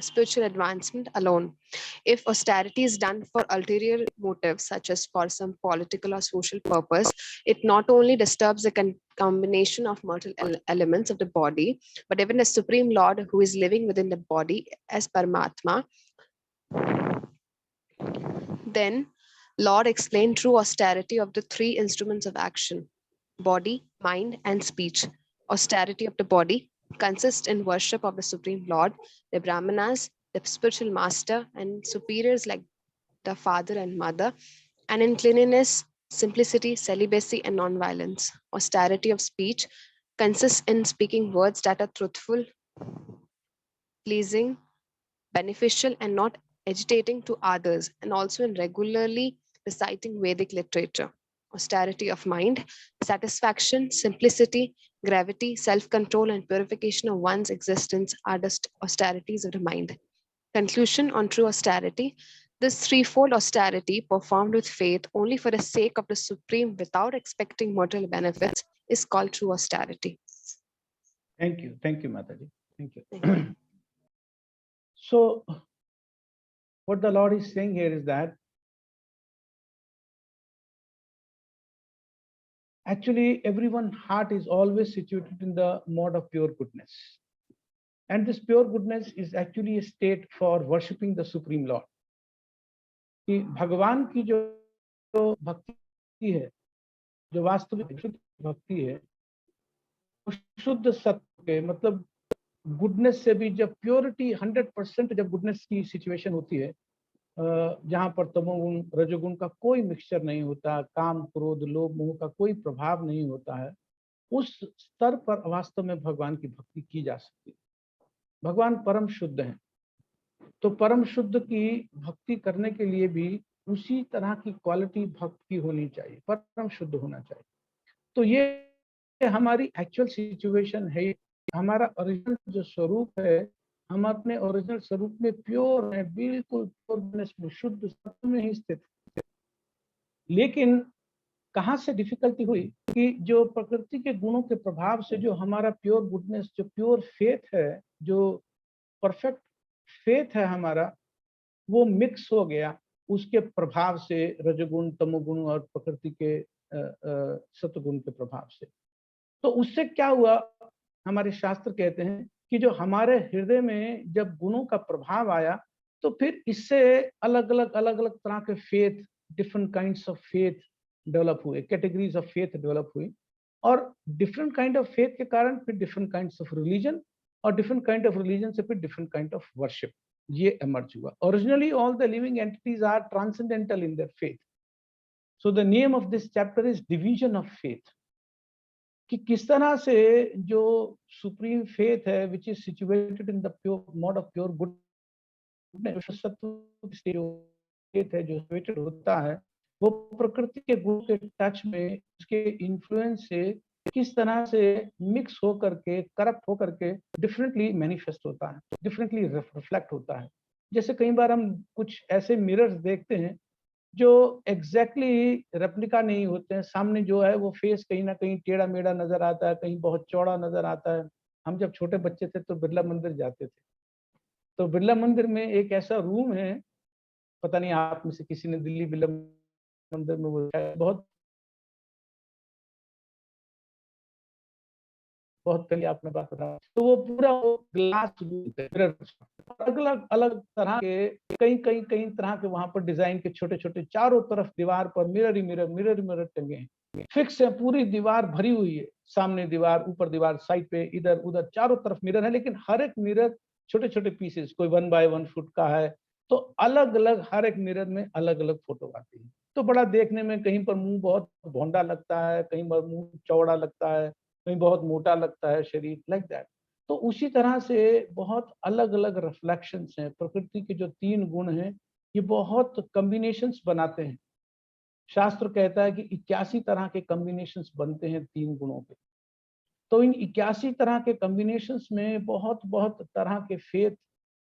spiritual advancement alone. If austerity is done for ulterior motives, such as for some political or social purpose, it not only disturbs the combination of mortal elements of the body, but even the Supreme Lord who is living within the body as Paramatma. Then, Lord explained true austerity of the three instruments of action: body, mind, and speech. Austerity of the body consists in worship of the Supreme Lord, the Brahmanas, the spiritual master, and superiors like the father and mother, and in cleanliness, simplicity, celibacy, and nonviolence. Austerity of speech consists in speaking words that are truthful, pleasing, beneficial, and not agitating to others, and also in regularly reciting Vedic literature. Austerity of mind, satisfaction, simplicity, gravity, self control, and purification of one's existence are the austerities of the mind. Conclusion on true austerity: this threefold austerity, performed with faith only for the sake of the Supreme without expecting mortal benefits, is called true austerity. Thank you, Mataji. Thank you. Thank you. So, what the Lord is saying here is that actually everyone's heart is always situated in the mode of pure goodness. And this pure goodness is actually a state for worshipping the Supreme Lord. कि भगवान की जो भक्ति है, जो वास्तविक शुद्ध भक्ति है, वो शुद्ध सत्य के मतलब गुडनेस से भी, जब प्योरिटी 100% जब गुडनेस की सिचुएशन होती है, जहां पर तमोगुण रजोगुण का कोई मिक्सचर नहीं होता, काम क्रोध लोभ मोह का कोई प्रभाव नहीं होता है, उस स्तर पर वास्तव में भगवान की भक्ति की जा सकती है। भगवान परम शुद्ध हैं, तो परम शुद्ध की भक्ति करने के लिए भी उसी तरह की क्वालिटी भक्त की होनी चाहिए, परम शुद्ध होना चाहिए। तो ये हमारी एक्चुअल सिचुएशन है, हमारा ओरिजिनल जो स्वरूप है, हम अपने ओरिजिनल स्वरूप में प्योर है, बिल्कुल प्योरनेस में, शुद्ध सत्य में ही स्थित है। लेकिन कहाँ से डिफिकल्टी हुई कि जो प्रकृति के गुणों के प्रभाव से जो हमारा प्योर गुडनेस, जो प्योर फेथ है, जो परफेक्ट फेथ है हमारा, वो मिक्स हो गया उसके प्रभाव से, रजोगुण तमोगुण और प्रकृति के सत्वगुण के प्रभाव से। तो उससे क्या हुआ, हमारे शास्त्र कहते हैं कि जो हमारे हृदय में जब गुणों का प्रभाव आया, तो फिर इससे अलग अलग तरह के faith, different kinds of faith develop हुए, कैटेगरीज ऑफ फेथ डेवलप हुई, और डिफरेंट काइंड ऑफ फेथ के कारण फिर डिफरेंट काइंड्स ऑफ रिलीजन, और डिफरेंट काइंड ऑफ रिलीजन से फिर डिफरेंट काइंड ऑफ वर्शिप ये एमर्ज हुआ। Originally all the living entities are transcendental in their faith. So the name of this chapter is division of faith, कि किस तरह से जो सुप्रीम फेथ है, which is situated in the pure mode of pure goodness, सत्व faith है जो situated होता है, वो प्रकृति के गुण के टच में, उसके इन्फ्लुएंस से किस तरह से मिक्स होकर के, करप्ट होकर के डिफरेंटली मैनिफेस्ट होता है, डिफरेंटली रिफ्लेक्ट होता है। जैसे कई बार हम कुछ ऐसे मिरर्स देखते हैं जो एग्जैक्टली रेप्लिका नहीं होते हैं, सामने जो है वो फेस कहीं ना कहीं टेढ़ा मेढ़ा नजर आता है, कहीं बहुत चौड़ा नजर आता है। हम जब छोटे बच्चे थे तो बिरला मंदिर जाते थे, तो बिरला मंदिर में एक ऐसा रूम है, पता नहीं आप में से किसी ने दिल्ली बिरला मंदिर में, वो बहुत बहुत पहले आपने बात बताया, तो वो पूरा ग्लास अलग अलग तरह के, कई तरह के वहां पर डिजाइन के छोटे छोटे, चारों तरफ दीवार पर मिरर ही मिरर टंगे हैं, फिक्स है, पूरी दीवार भरी हुई है, सामने दीवार, ऊपर दीवार, साइड पे, इधर उधर चारों तरफ मिरर है, लेकिन हर एक मिरर छोटे छोटे पीसेस, कोई 1 बाय 1 फुट का है, तो अलग अलग हर एक मिरर में अलग अलग फोटो आती है। तो बड़ा देखने में, कहीं पर मुंह बहुत भोंडा लगता है, कहीं पर मुंह चौड़ा लगता है, कहीं बहुत मोटा लगता है शरीर, लाइक दैट। तो उसी तरह से बहुत अलग अलग रिफ्लेक्शंस हैं। प्रकृति के जो 3 गुण हैं, ये बहुत कॉम्बिनेशंस बनाते हैं। शास्त्र कहता है कि 81 तरह के कॉम्बिनेशंस बनते हैं 3 गुणों के। तो इन 81 तरह के कॉम्बिनेशंस में बहुत बहुत तरह के फेथ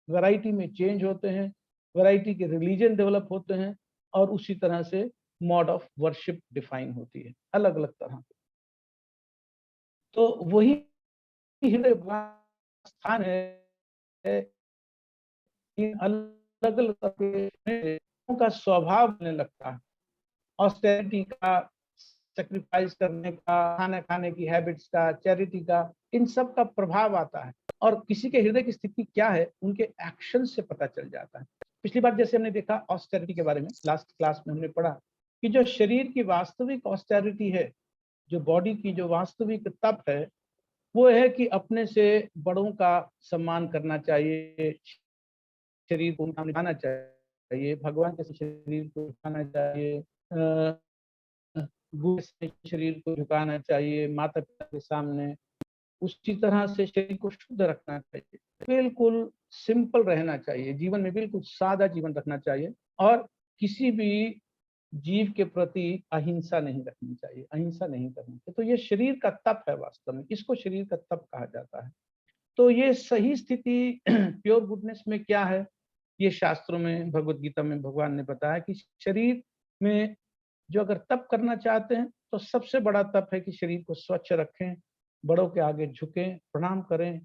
वैरायटी में चेंज होते हैं, वैरायटी के रिलीजन डेवलप होते हैं, और उसी तरह से मोड ऑफ वर्शिप डिफाइन होती है, अलग अलग तरह के। तो वही हृदय स्थान है इन अलग अलग का स्वभाव बनने लगता है। ऑस्टेरिटी का, सेक्रीफाइस करने का, खाना खाने की हैबिट्स का, चैरिटी का, इन सब का प्रभाव आता है। और किसी के हृदय की स्थिति क्या है उनके एक्शन से पता चल जाता है। पिछली बार जैसे हमने देखा ऑस्टेरिटी के बारे में, लास्ट क्लास में हमने पढ़ा कि जो शरीर की वास्तविक ऑस्टेरिटी है, जो बॉडी की जो वास्तविक तप है, वो है कि अपने से बड़ों का सम्मान करना चाहिए, शरीर को निभाना चाहिए, भगवान के शरीर को झुकाना चाहिए, गुरु से शरीर को झुकाना चाहिए, माता पिता के सामने उसी तरह से शरीर को शुद्ध रखना चाहिए, बिल्कुल सिंपल रहना चाहिए, जीवन में बिल्कुल सादा जीवन रखना चाहिए, और किसी भी जीव के प्रति अहिंसा नहीं रखनी चाहिए, अहिंसा नहीं करनी चाहिए। तो ये शरीर का तप है, वास्तव में इसको शरीर का तप कहा जाता है। तो ये सही स्थिति प्योर गुडनेस में क्या है, ये शास्त्रों में, भगवत गीता में भगवान ने बताया कि शरीर में जो अगर तप करना चाहते हैं तो सबसे बड़ा तप है कि शरीर को स्वच्छ रखें, बड़ों के आगे झुकें, प्रणाम करें,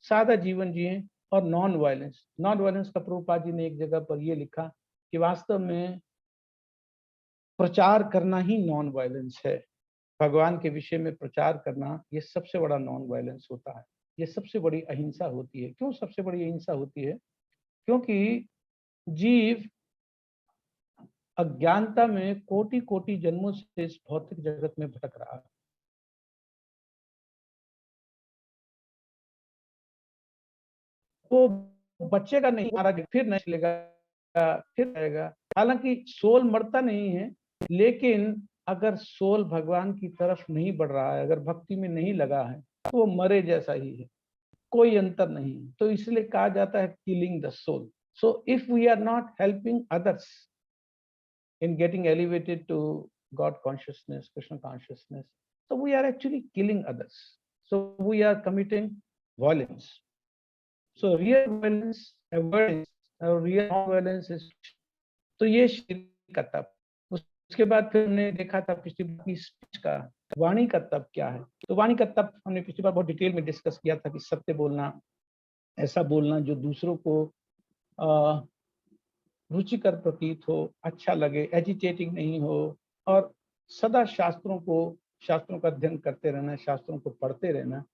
सादा जीवन जिएं, और नॉन वायलेंस। नॉन वायलेंस का प्रभुपाद जी ने एक जगह पर ये लिखा कि वास्तव में प्रचार करना ही नॉन वायलेंस है। भगवान के विषय में प्रचार करना ये सबसे बड़ा नॉन वायलेंस होता है, ये सबसे बड़ी अहिंसा होती है। क्यों सबसे बड़ी अहिंसा होती है? क्योंकि जीव अज्ञानता में कोटि कोटि जन्मों से इस भौतिक जगत में भटक रहा है। वो बच्चे का नहीं, मारा गया फिर नहीं चलेगा, फिर रहेगा। हालांकि सोल मरता नहीं है, लेकिन अगर सोल भगवान की तरफ नहीं बढ़ रहा है, अगर भक्ति में नहीं लगा है, तो वो मरे जैसा ही है, कोई अंतर नहीं है। तो इसलिए कहा जाता है killing the soul. So if we are not helping others in getting elevated to God consciousness, Krishna consciousness, so we are actually killing others. So we are committing violence. So real violence, avoidance, or real non-violence is, तो ये शरीर का तप। उसके बाद फिर हमने देखा था पिछली बार की स्पीच का, वाणी का तप क्या है। तो वाणी का तप हमने पिछली बार बहुत डिटेल में डिस्कस किया था कि सत्य बोलना, ऐसा बोलना जो दूसरों को रुचिकर प्रतीत हो, अच्छा लगे, एजिटेटिंग नहीं हो, और सदा शास्त्रों का अध्ययन करते रहना, शास्त्रों को पढ़ते रहना,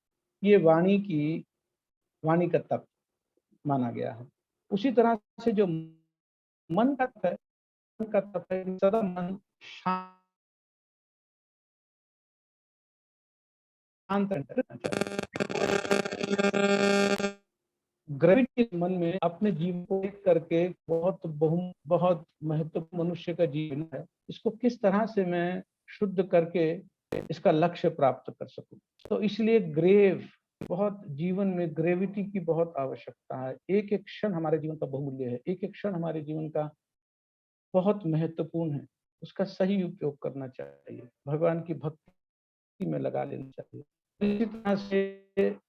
ये वाणी का तप माना गया है। उसी तरह से जो मन का तप है, मन का तप है सदा मन शांत रहना चाहिए। ग्रेविटी मन में अपने जीवन को देख करके बहुत महत्वपूर्ण मनुष्य का जीवन है, इसको किस तरह से मैं शुद्ध करके इसका लक्ष्य प्राप्त कर सकूं। तो इसलिए बहुत जीवन में ग्रेविटी की बहुत आवश्यकता है। एक एक क्षण हमारे जीवन का बहुमूल्य है, एक एक क्षण हमारे जीवन का बहुत महत्वपूर्ण है, उसका सही उपयोग करना चाहिए, भगवान की भक्ति में लगा लेना चाहिए। इसी तरह से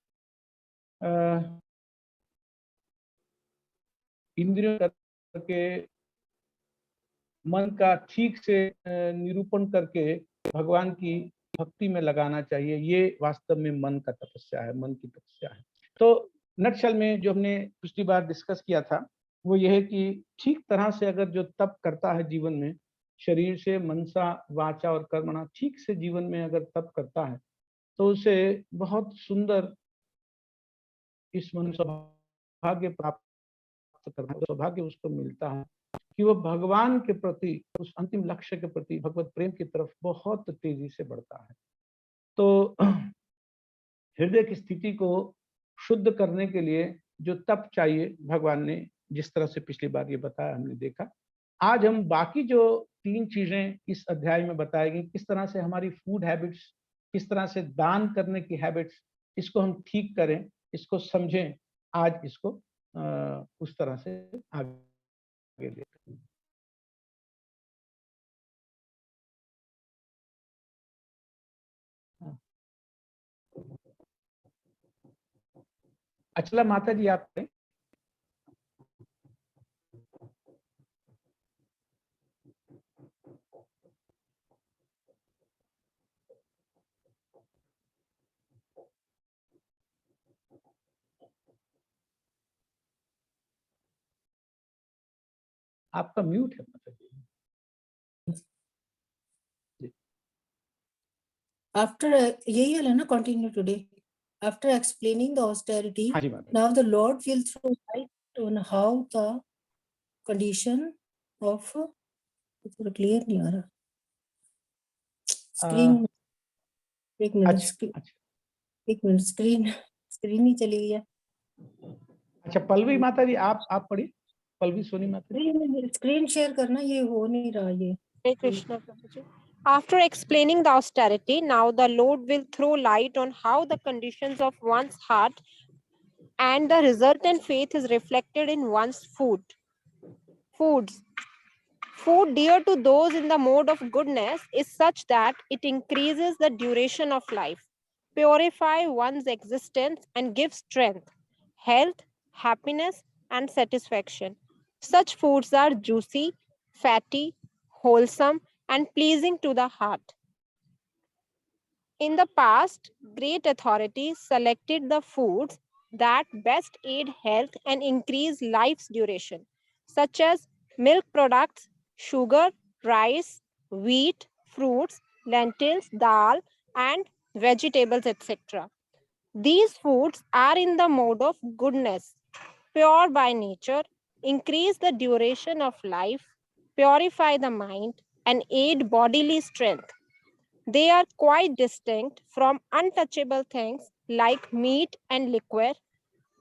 इंद्रियों करके मन का ठीक से निरूपण करके भगवान की भक्ति में लगाना चाहिए। ये वास्तव में मन का तपस्या है, मन की तपस्या है। तो नटशल में जो हमने पिछली बार डिस्कस किया था वो ये है कि ठीक तरह से अगर जो तप करता है जीवन में, शरीर से, मनसा, वाचा और कर्मणा, ठीक से जीवन में अगर तप करता है तो उसे बहुत सुंदर इस मनुष्य भाग्य प्राप्त करना, सौभाग्य उसको मिलता है कि वो भगवान के प्रति, उस अंतिम लक्ष्य के प्रति, भगवत प्रेम की तरफ बहुत तेजी से बढ़ता है। तो हृदय की स्थिति को शुद्ध करने के लिए जो तप चाहिए, भगवान ने जिस तरह से पिछली बार ये बताया, हमने देखा। आज हम बाकी जो 3 चीजें इस अध्याय में बताएंगे, किस तरह से हमारी फूड हैबिट्स, किस तरह से दान करने की हैबिट्स, इसको हम ठीक करें, इसको समझें। आज इसको उस तरह से आगे लेते हैं। अचला माता जी, आप आपका म्यूट है माता जी। After यही है ना, continue today. After explaining the austerity, हाँ जी माता जी। now the Lord will throw light on how the condition of clear नहीं आ रहा screen. एक मिनट अच्छा स्क्रीन ही चली गई है। अच्छा पल्लवी माता जी आप पढ़िए, पल्लवी सोनी माता जी। स्क्रीन शेयर करना, ये हो नहीं रहा ये। Hare Krishna Prabhuji. After explaining the austerity, now the Lord will throw light on how the conditions of one's heart and the resultant faith is reflected in one's foods. Food dear to those in the mode of goodness is such that it increases the duration of life, purify one's existence and gives strength, health, happiness and satisfaction. Such foods are juicy, fatty, wholesome and pleasing to the heart. In the past, great authorities selected the foods that best aid health and increase life's duration, such as milk products, sugar, rice, wheat, fruits, lentils, dal, and vegetables, etc. These foods are in the mode of goodness, pure by nature, increase the duration of life, purify the mind, and aid bodily strength. They are quite distinct from untouchable things like meat and liquor.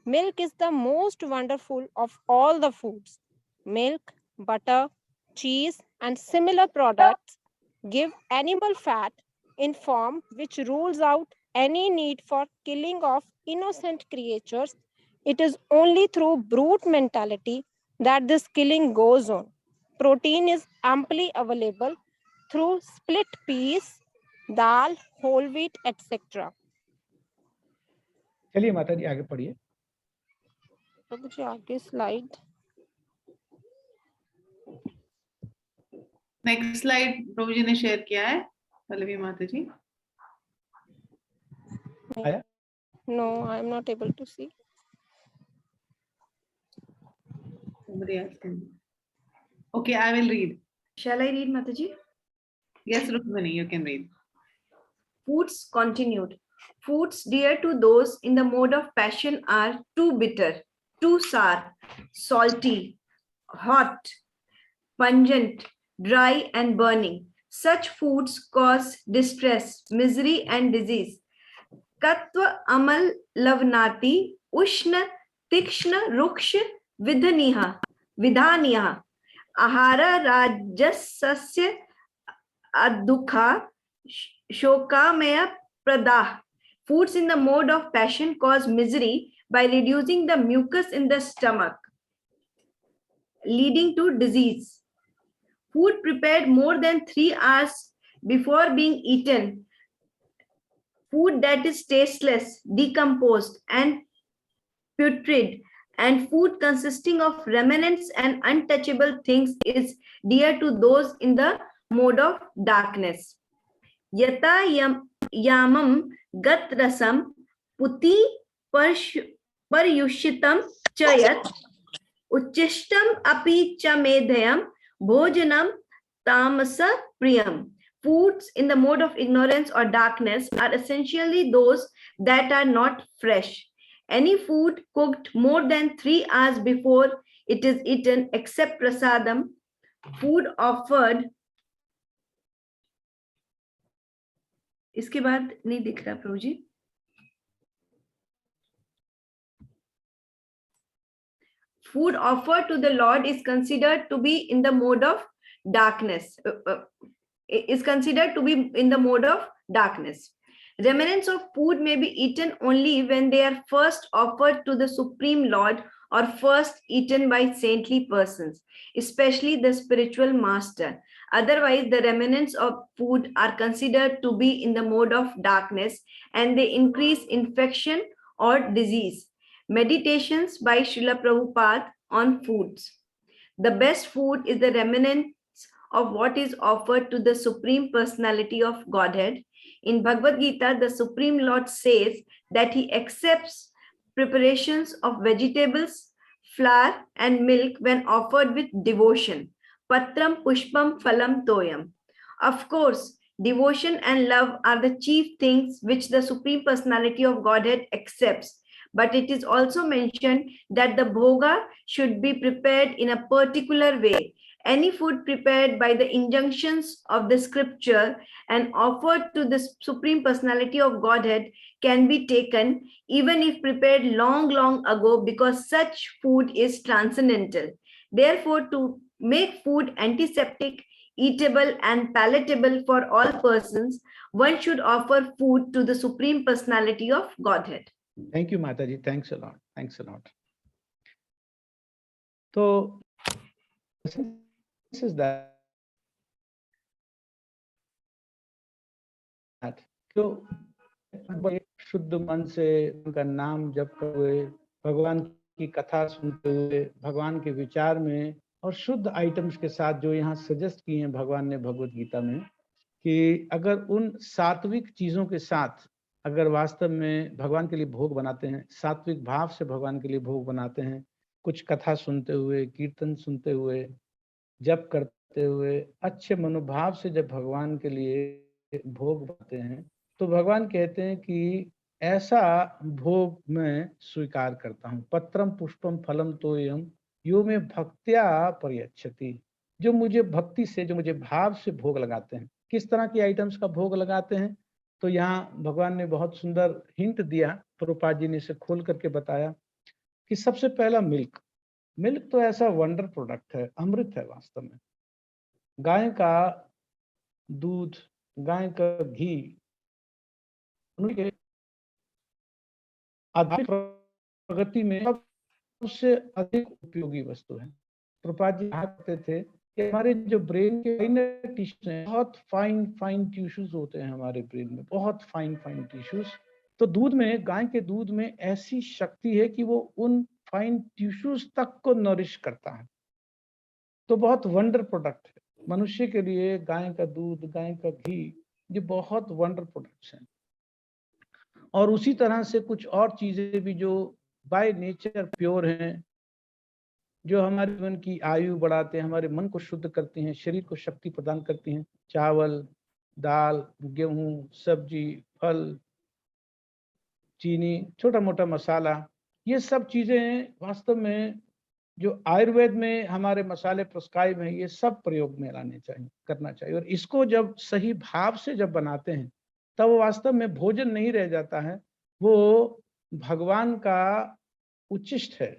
Milk is the most wonderful of all the foods. Milk, butter, cheese, and similar products give animal fat in form which rules out any need for killing of innocent creatures. It is only through brute mentality that this killing goes on. Protein is amply available through split peas, dal, whole wheat, etc. चलिए माता जी आगे पढ़िए। तो मुझे आगे slide next slide प्रभु जी ने share किया है पल्लवी माता जी। आया? No, I am not able to see. Somebody else can. Okay, I will read. Shall I read, Mataji? Yes, Rukmini, you can read. Foods continued. Foods dear to those in the mode of passion are too bitter, too sour, salty, hot, pungent, dry, and burning. Such foods cause distress, misery, and disease. Katva amal lavnati ushna tikshna ruksha vidhaniha ahara rajasasya adukha shokamaya pradah. Foods in the mode of passion cause misery by reducing the mucus in the stomach, leading to disease. Food prepared more than 3 hours before being eaten, food that is tasteless, decomposed, and putrid, and food consisting of remnants and untouchable things is dear to those in the mode of darkness. Yata yamam gat rasam puti paryushitam chayat uchishtam api cha medhayam bhojanam tamasa priyam. Foods in the mode of ignorance or darkness are essentially those that are not fresh. Any food cooked more than 3 hours before it is eaten, except prasadam, food offered. इसके बाद नहीं दिख रहा प्रभु जी। Food offered to the Lord is considered to be in the mode of darkness. Remnants of food may be eaten only when they are first offered to the Supreme Lord or first eaten by saintly persons, especially the spiritual master. Otherwise, the remnants of food are considered to be in the mode of darkness and they increase infection or disease. Meditations by Srila Prabhupada on foods. The best food is the remnants of what is offered to the Supreme Personality of Godhead. In Bhagavad Gita, the Supreme Lord says that he accepts preparations of vegetables, flour, and milk when offered with devotion. Patram pushpam phalam toyam. Of course, devotion and love are the chief things which the Supreme Personality of Godhead accepts. But it is also mentioned that the bhoga should be prepared in a particular way. Any food prepared by the injunctions of the scripture and offered to the Supreme Personality of Godhead can be taken even if prepared long, long ago, because such food is transcendental. Therefore, to make food antiseptic, eatable, and palatable for all persons, one should offer food to the Supreme Personality of Godhead. Thank you, Mataji. Thanks a lot. Thanks a lot. So, this is that. तो शुद्ध मन से उनका नाम जप करते हुए, भगवान की कथा सुनते हुए, भगवान के विचार में और शुद्ध आइटम्स के साथ जो यहाँ सजेस्ट किए हैं भगवान ने भगवत गीता में, कि अगर उन सात्विक चीजों के साथ अगर वास्तव में भगवान के लिए भोग बनाते हैं, सात्विक भाव से भगवान के लिए भोग बनाते हैं, कुछ कथा सुनते हुए, कीर्तन सुनते हुए, जप करते हुए, अच्छे मनोभाव से जब भगवान के लिए भोग बनाते हैं, तो भगवान कहते हैं कि ऐसा भोग मैं स्वीकार करता हूँ। पत्रम पुष्पम फलम तोयम यो में भक्त्या पर्यच्छति। जो मुझे भक्ति से, जो मुझे भाव से भोग लगाते हैं। किस तरह की आइटम्स का भोग लगाते हैं? तो यहाँ भगवान ने बहुत सुंदर हिंट दिया, प्रभुपाद जी ने इसे खोल करके बताया कि सबसे पहला मिल्क। मिल्क तो ऐसा वंडर प्रोडक्ट है, अमृत है वास्तव में। गाय का दूध, गाय का घी उनके आध्यात्मिक प्रगति में सबसे अधिक उपयोगी वस्तु है। प्रभुपाद जी कहते थे कि हमारे जो ब्रेन के फाइनर टिश्यूज हैं, बहुत फाइन टिश्यूज होते हैं हमारे ब्रेन में, बहुत फाइन टिश्यूज। तो दूध में, गाय के दूध में ऐसी शक्ति है कि वो उन फाइन टिश्यूज तक को नरिश करता है। तो बहुत वंडर प्रोडक्ट है मनुष्य के लिए। गाय का दूध, गाय का घी, ये बहुत वंडर प्रोडक्ट्स हैं। और उसी तरह से कुछ और चीजें भी जो बाय नेचर प्योर हैं, जो हमारे जीवन की आयु बढ़ाते हैं, हमारे मन को शुद्ध करती हैं, शरीर को शक्ति प्रदान करती हैं। चावल, दाल, गेहूं, सब्जी, फल, चीनी, छोटा मोटा मसाला, ये सब चीजें वास्तव में जो आयुर्वेद में हमारे मसाले प्रिस्क्राइब हैं, ये सब प्रयोग में लाने चाहिए, करना चाहिए। और इसको जब सही भाव से जब बनाते हैं, तब वो वास्तव में भोजन नहीं रह जाता है, वो भगवान का उच्चिष्ट है।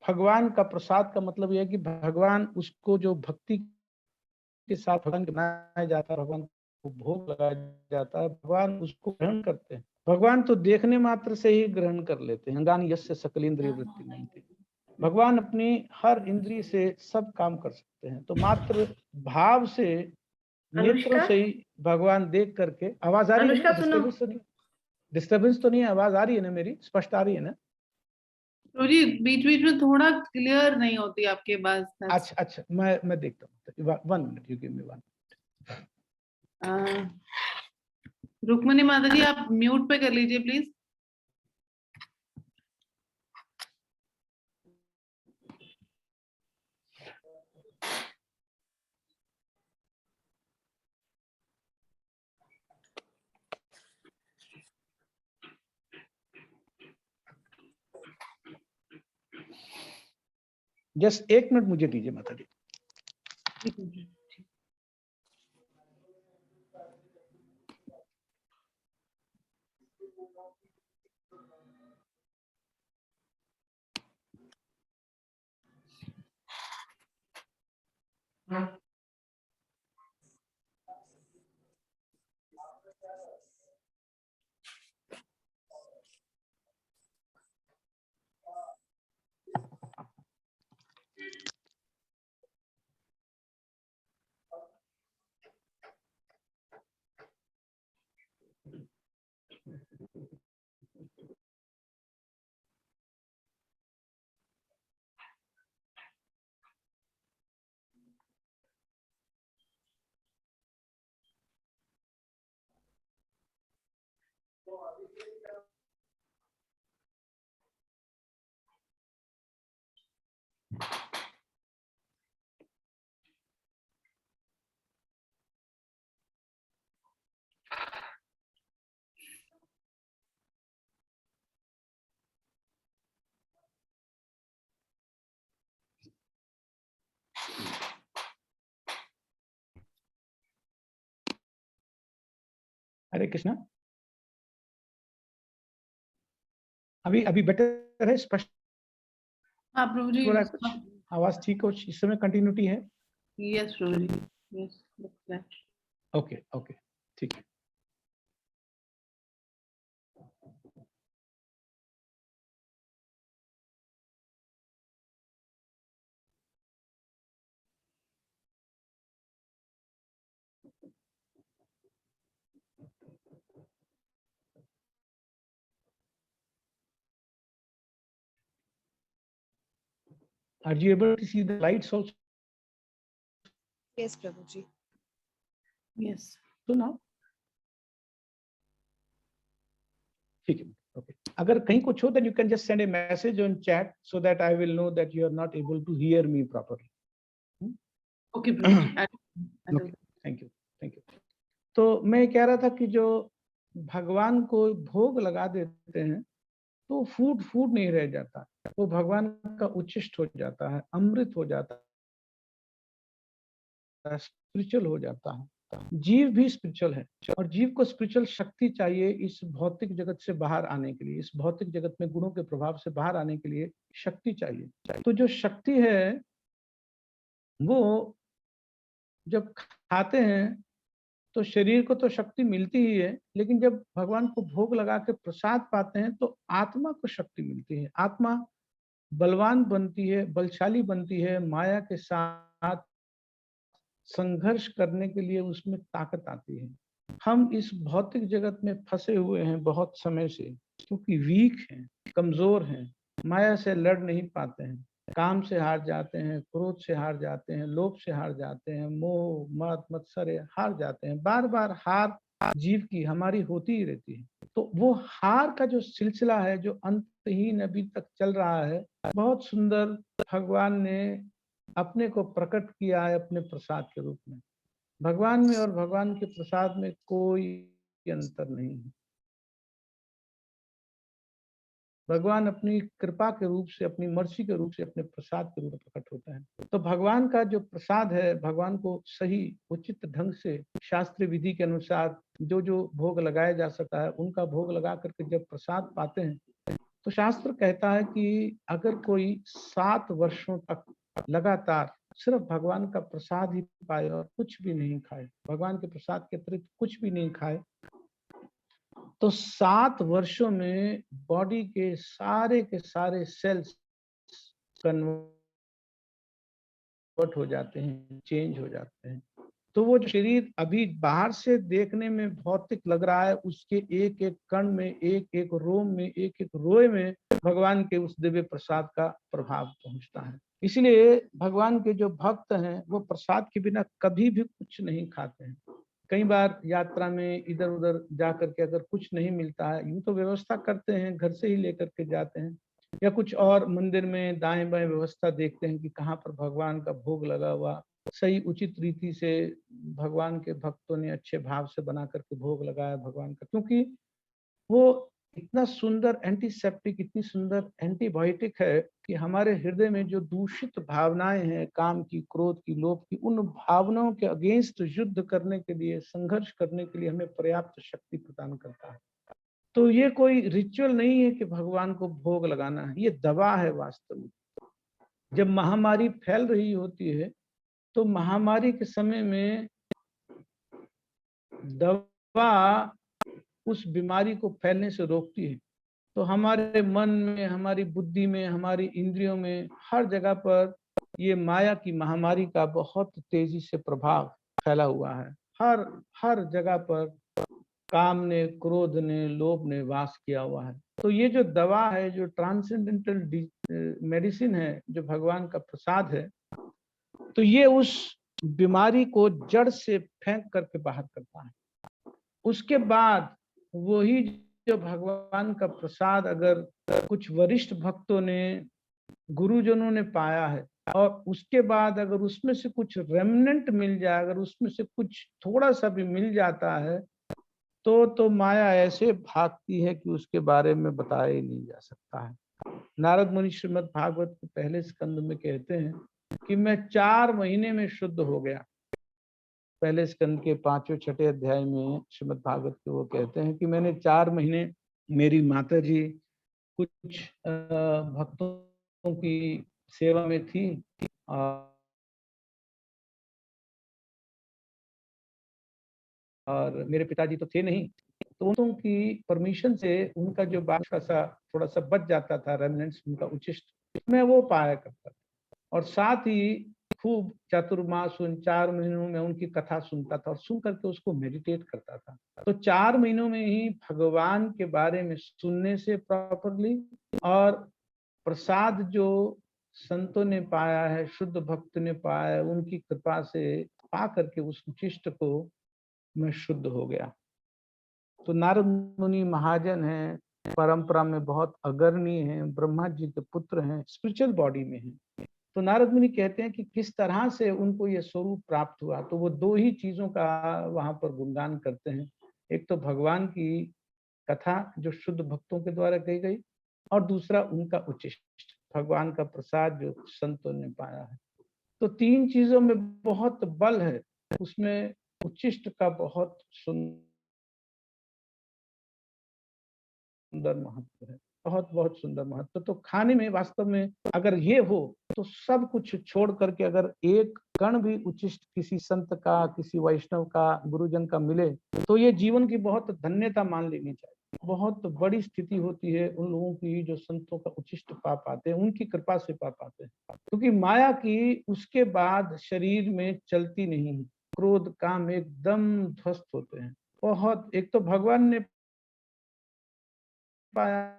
भगवान का प्रसाद का मतलब यह है कि भगवान उसको जो भक्ति के साथ भगवान के बनाया जाता है, भगवान को भोग लगाया जाता है, भगवान उसको ग्रहण करते हैं। भगवान तो देखने मात्र से ही ग्रहण कर लेते हैं। गान यस्य सकल इंद्रिय वृत्ति नहीं। भगवान अपनी हर इंद्रिय से सब काम कर सकते हैं। तो मात्र भाव से, नेत्रों से ही भगवान देख करके। आवाज आ रही है? डिस्टर्बेंस तो नहीं है? आवाज आ रही है ना मेरी? स्पष्ट आ रही है ना? जी, बीच बीच में थोड़ा क्लियर नहीं होती आपके बात। अच्छा, मैं देखता हूँ। 1 minute, you give me 1 minute. Rukmani माता जी, आप म्यूट पे कर लीजिए प्लीज। जस्ट 1 मिनट मुझे दीजिए माता जी। हरे कृष्णा। अभी अभी बेटर है, स्पष्ट हाँ प्रभु जी। हो रहा है, कुछ आवाज ठीक हो, इस समय कंटिन्यूटी है? यस प्रभु जी, yes looks like. Okay okay, ठीक है। Are you able to see the lights also Yes, Prabhuji. Yes. now? ठीक है, ओके। अगर कहीं कुछ हो, then you can just send a message on chat so that I will know that you are not able to hear me properly. Okay Prabhu ji, I will. Okay, thank you, thank you. तो मैं कह रहा था कि जो भगवान को भोग लगा देते हैं तो फूड फूड नहीं रह जाता, वो भगवान का उच्छिष्ट हो जाता है, अमृत हो जाता है, स्पिरिचुअल हो जाता है। जीव भी स्पिरिचुअल है और जीव को स्पिरिचुअल शक्ति चाहिए इस भौतिक जगत से बाहर आने के लिए, इस भौतिक जगत में गुणों के प्रभाव से बाहर आने के लिए शक्ति चाहिए। तो जो शक्ति है वो जब खाते हैं तो शरीर को तो शक्ति मिलती ही है, लेकिन जब भगवान को भोग लगा के प्रसाद पाते हैं तो आत्मा को शक्ति मिलती है। आत्मा बलवान बनती है, बलशाली बनती है, माया के साथ संघर्ष करने के लिए उसमें ताकत आती है। हम इस भौतिक जगत में फंसे हुए हैं बहुत समय से, क्योंकि वीक हैं, कमजोर हैं, माया से लड़ नहीं पाते हैं, काम से हार जाते हैं, क्रोध से हार जाते हैं, लोभ से हार जाते हैं, मोह मद मत्सर हार जाते हैं। बार बार हार जीव की हमारी होती ही रहती है। तो वो हार का जो सिलसिला है, जो अंतहीन अभी तक चल रहा है, बहुत सुंदर भगवान ने अपने को प्रकट किया है अपने प्रसाद के रूप में। भगवान में और भगवान के प्रसाद में कोई अंतर नहीं है। भगवान अपनी कृपा के रूप से, अपनी मर्जी के रूप से, अपने प्रसाद के रूप में प्रकट होता है। तो भगवान का जो प्रसाद है, भगवान को सही उचित ढंग से शास्त्रीय विधि के अनुसार जो जो भोग लगाया जा सकता है, उनका भोग लगा करके जब प्रसाद पाते हैं तो शास्त्र कहता है कि अगर कोई 7 वर्षों तक लगातार सिर्फ भगवान का प्रसाद ही पाए और कुछ भी नहीं खाए, भगवान के प्रसाद के अतिरिक्त कुछ भी नहीं खाए, तो 7 वर्षों में बॉडी के सारे सेल्स कन्वर्ट हो जाते हैं, चेंज हो जाते हैं। तो वो जो शरीर अभी बाहर से देखने में भौतिक लग रहा है, उसके एक एक कण में, एक एक रोम में, एक एक रोए में भगवान के उस दिव्य प्रसाद का प्रभाव पहुंचता है। इसलिए भगवान के जो भक्त हैं वो प्रसाद के बिना कभी भी कुछ नहीं खाते हैं। कई बार यात्रा में इधर उधर जा करके अगर कुछ नहीं मिलता है, यूं तो व्यवस्था करते हैं, घर से ही लेकर के जाते हैं, या कुछ और मंदिर में दाएं बाएं व्यवस्था देखते हैं कि कहाँ पर भगवान का भोग लगा हुआ, सही उचित रीति से भगवान के भक्तों ने अच्छे भाव से बना करके भोग लगाया भगवान का, क्योंकि वो इतना सुंदर एंटीसेप्टिक, इतनी सुंदर एंटीबायोटिक है कि हमारे हृदय में जो दूषित भावनाएं हैं, काम की, क्रोध की, लोभ की, उन भावनाओं के अगेंस्ट युद्ध करने के लिए, संघर्ष करने के लिए हमें पर्याप्त शक्ति प्रदान करता है। तो ये कोई रिचुअल नहीं है कि भगवान को भोग लगाना है, ये दवा है वास्तव में। जब महामारी फैल रही होती है तो महामारी के समय में दवा उस बीमारी को फैलने से रोकती है। तो हमारे मन में, हमारी बुद्धि में, हमारी इंद्रियों में, हर जगह पर ये माया की महामारी का बहुत तेजी से प्रभाव फैला हुआ है। हर जगह पर काम ने, क्रोध ने, लोभ ने वास किया हुआ है। तो ये जो दवा है, जो ट्रांसेंडेंटल मेडिसिन है, जो भगवान का प्रसाद है, तो ये उस बीमारी को जड़ से फेंक करके बाहर करता है। उसके बाद वही जो भगवान का प्रसाद अगर कुछ वरिष्ठ भक्तों ने, गुरुजनों ने पाया है, और उसके बाद अगर उसमें से कुछ रेमनेंट मिल जाए, अगर उसमें से कुछ थोड़ा सा भी मिल जाता है, तो माया ऐसे भागती है कि उसके बारे में बताया ही नहीं जा सकता है। नारद मुनि श्रीमद् भागवत के पहले स्कंद में कहते हैं कि मैं 4 महीने में शुद्ध हो गया। पहले स्कंद के 5वें 6ठे अध्याय में श्रीमद् भागवत के वो कहते हैं कि मैंने 4 महीने मेरी माता जी कुछ भक्तों की सेवा में थी और मेरे पिताजी तो थे नहीं, तो उनकी परमिशन से उनका जो बाकी सा थोड़ा सा बच जाता था रेमिनेंट्स उनका उचिष्ट, मैं वो पाया करता था। और साथ ही खूब चातुर्मास उन 4 महीनों में उनकी कथा सुनता था और सुन करके उसको मेडिटेट करता था। तो 4 महीनों में ही भगवान के बारे में सुनने से प्रॉपरली और प्रसाद जो संतों ने पाया है, शुद्ध भक्त ने पाया है, उनकी कृपा से पा करके उस उचिष्ट को मैं शुद्ध हो गया। तो नारद मुनि महाजन हैं, परंपरा में बहुत अग्रणी हैं, ब्रह्मा जी के पुत्र हैं, स्पिरिचुअल बॉडी में हैं। तो नारद मुनि कहते हैं कि किस तरह से उनको ये स्वरूप प्राप्त हुआ, तो वो 2 ही चीजों का वहां पर गुणगान करते हैं। एक तो भगवान की कथा जो शुद्ध भक्तों के द्वारा कही गई, और दूसरा उनका उचिष्ट भगवान का प्रसाद जो संतों ने पाया है। तो 3 चीजों में बहुत बल है, उसमें उचिष्ट का बहुत सुंदर महत्व है, बहुत सुंदर महत्व। तो खाने में वास्तव में अगर ये हो तो सब कुछ छोड़ करके अगर एक कण भी उचिष्ट किसी संत का, किसी वैष्णव का, गुरुजन का मिले तो ये जीवन की बहुत धन्यता मान लेनी चाहिए। बहुत बड़ी स्थिति होती है उन लोगों की जो संतों का उचिष्ट पा पाते हैं, उनकी कृपा से पा पाते हैं। क्योंकि माया की उसके बाद शरीर में चलती नहीं है, क्रोध काम एकदम ध्वस्त होते हैं। बहुत, एक तो भगवान ने पाया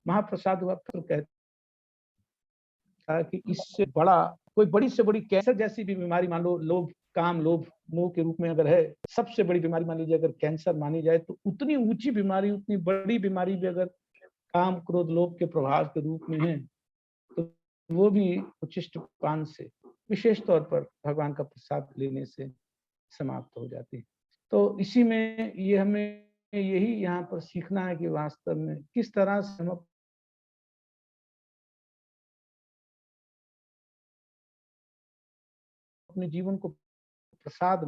महाप्रसाद हुआ, तो कहता कि इससे बड़ा कोई बड़ी से बड़ी कैंसर जैसी भी बीमारी मान लो, लोभ काम लोभ मोह के रूप में अगर है, सबसे बड़ी बीमारी मान लीजिए अगर कैंसर मानी जाए, तो उतनी ऊंची बीमारी, उतनी बड़ी बीमारी भी अगर काम क्रोध लोभ के प्रभाव के रूप में है, तो वो भी उचिष्ट पान से, विशेष तौर पर भगवान का प्रसाद लेने से समाप्त हो जाती है। तो इसी में ये हमें यही यहाँ पर सीखना है कि वास्तव में किस तरह से हम अपने जीवन को प्रसाद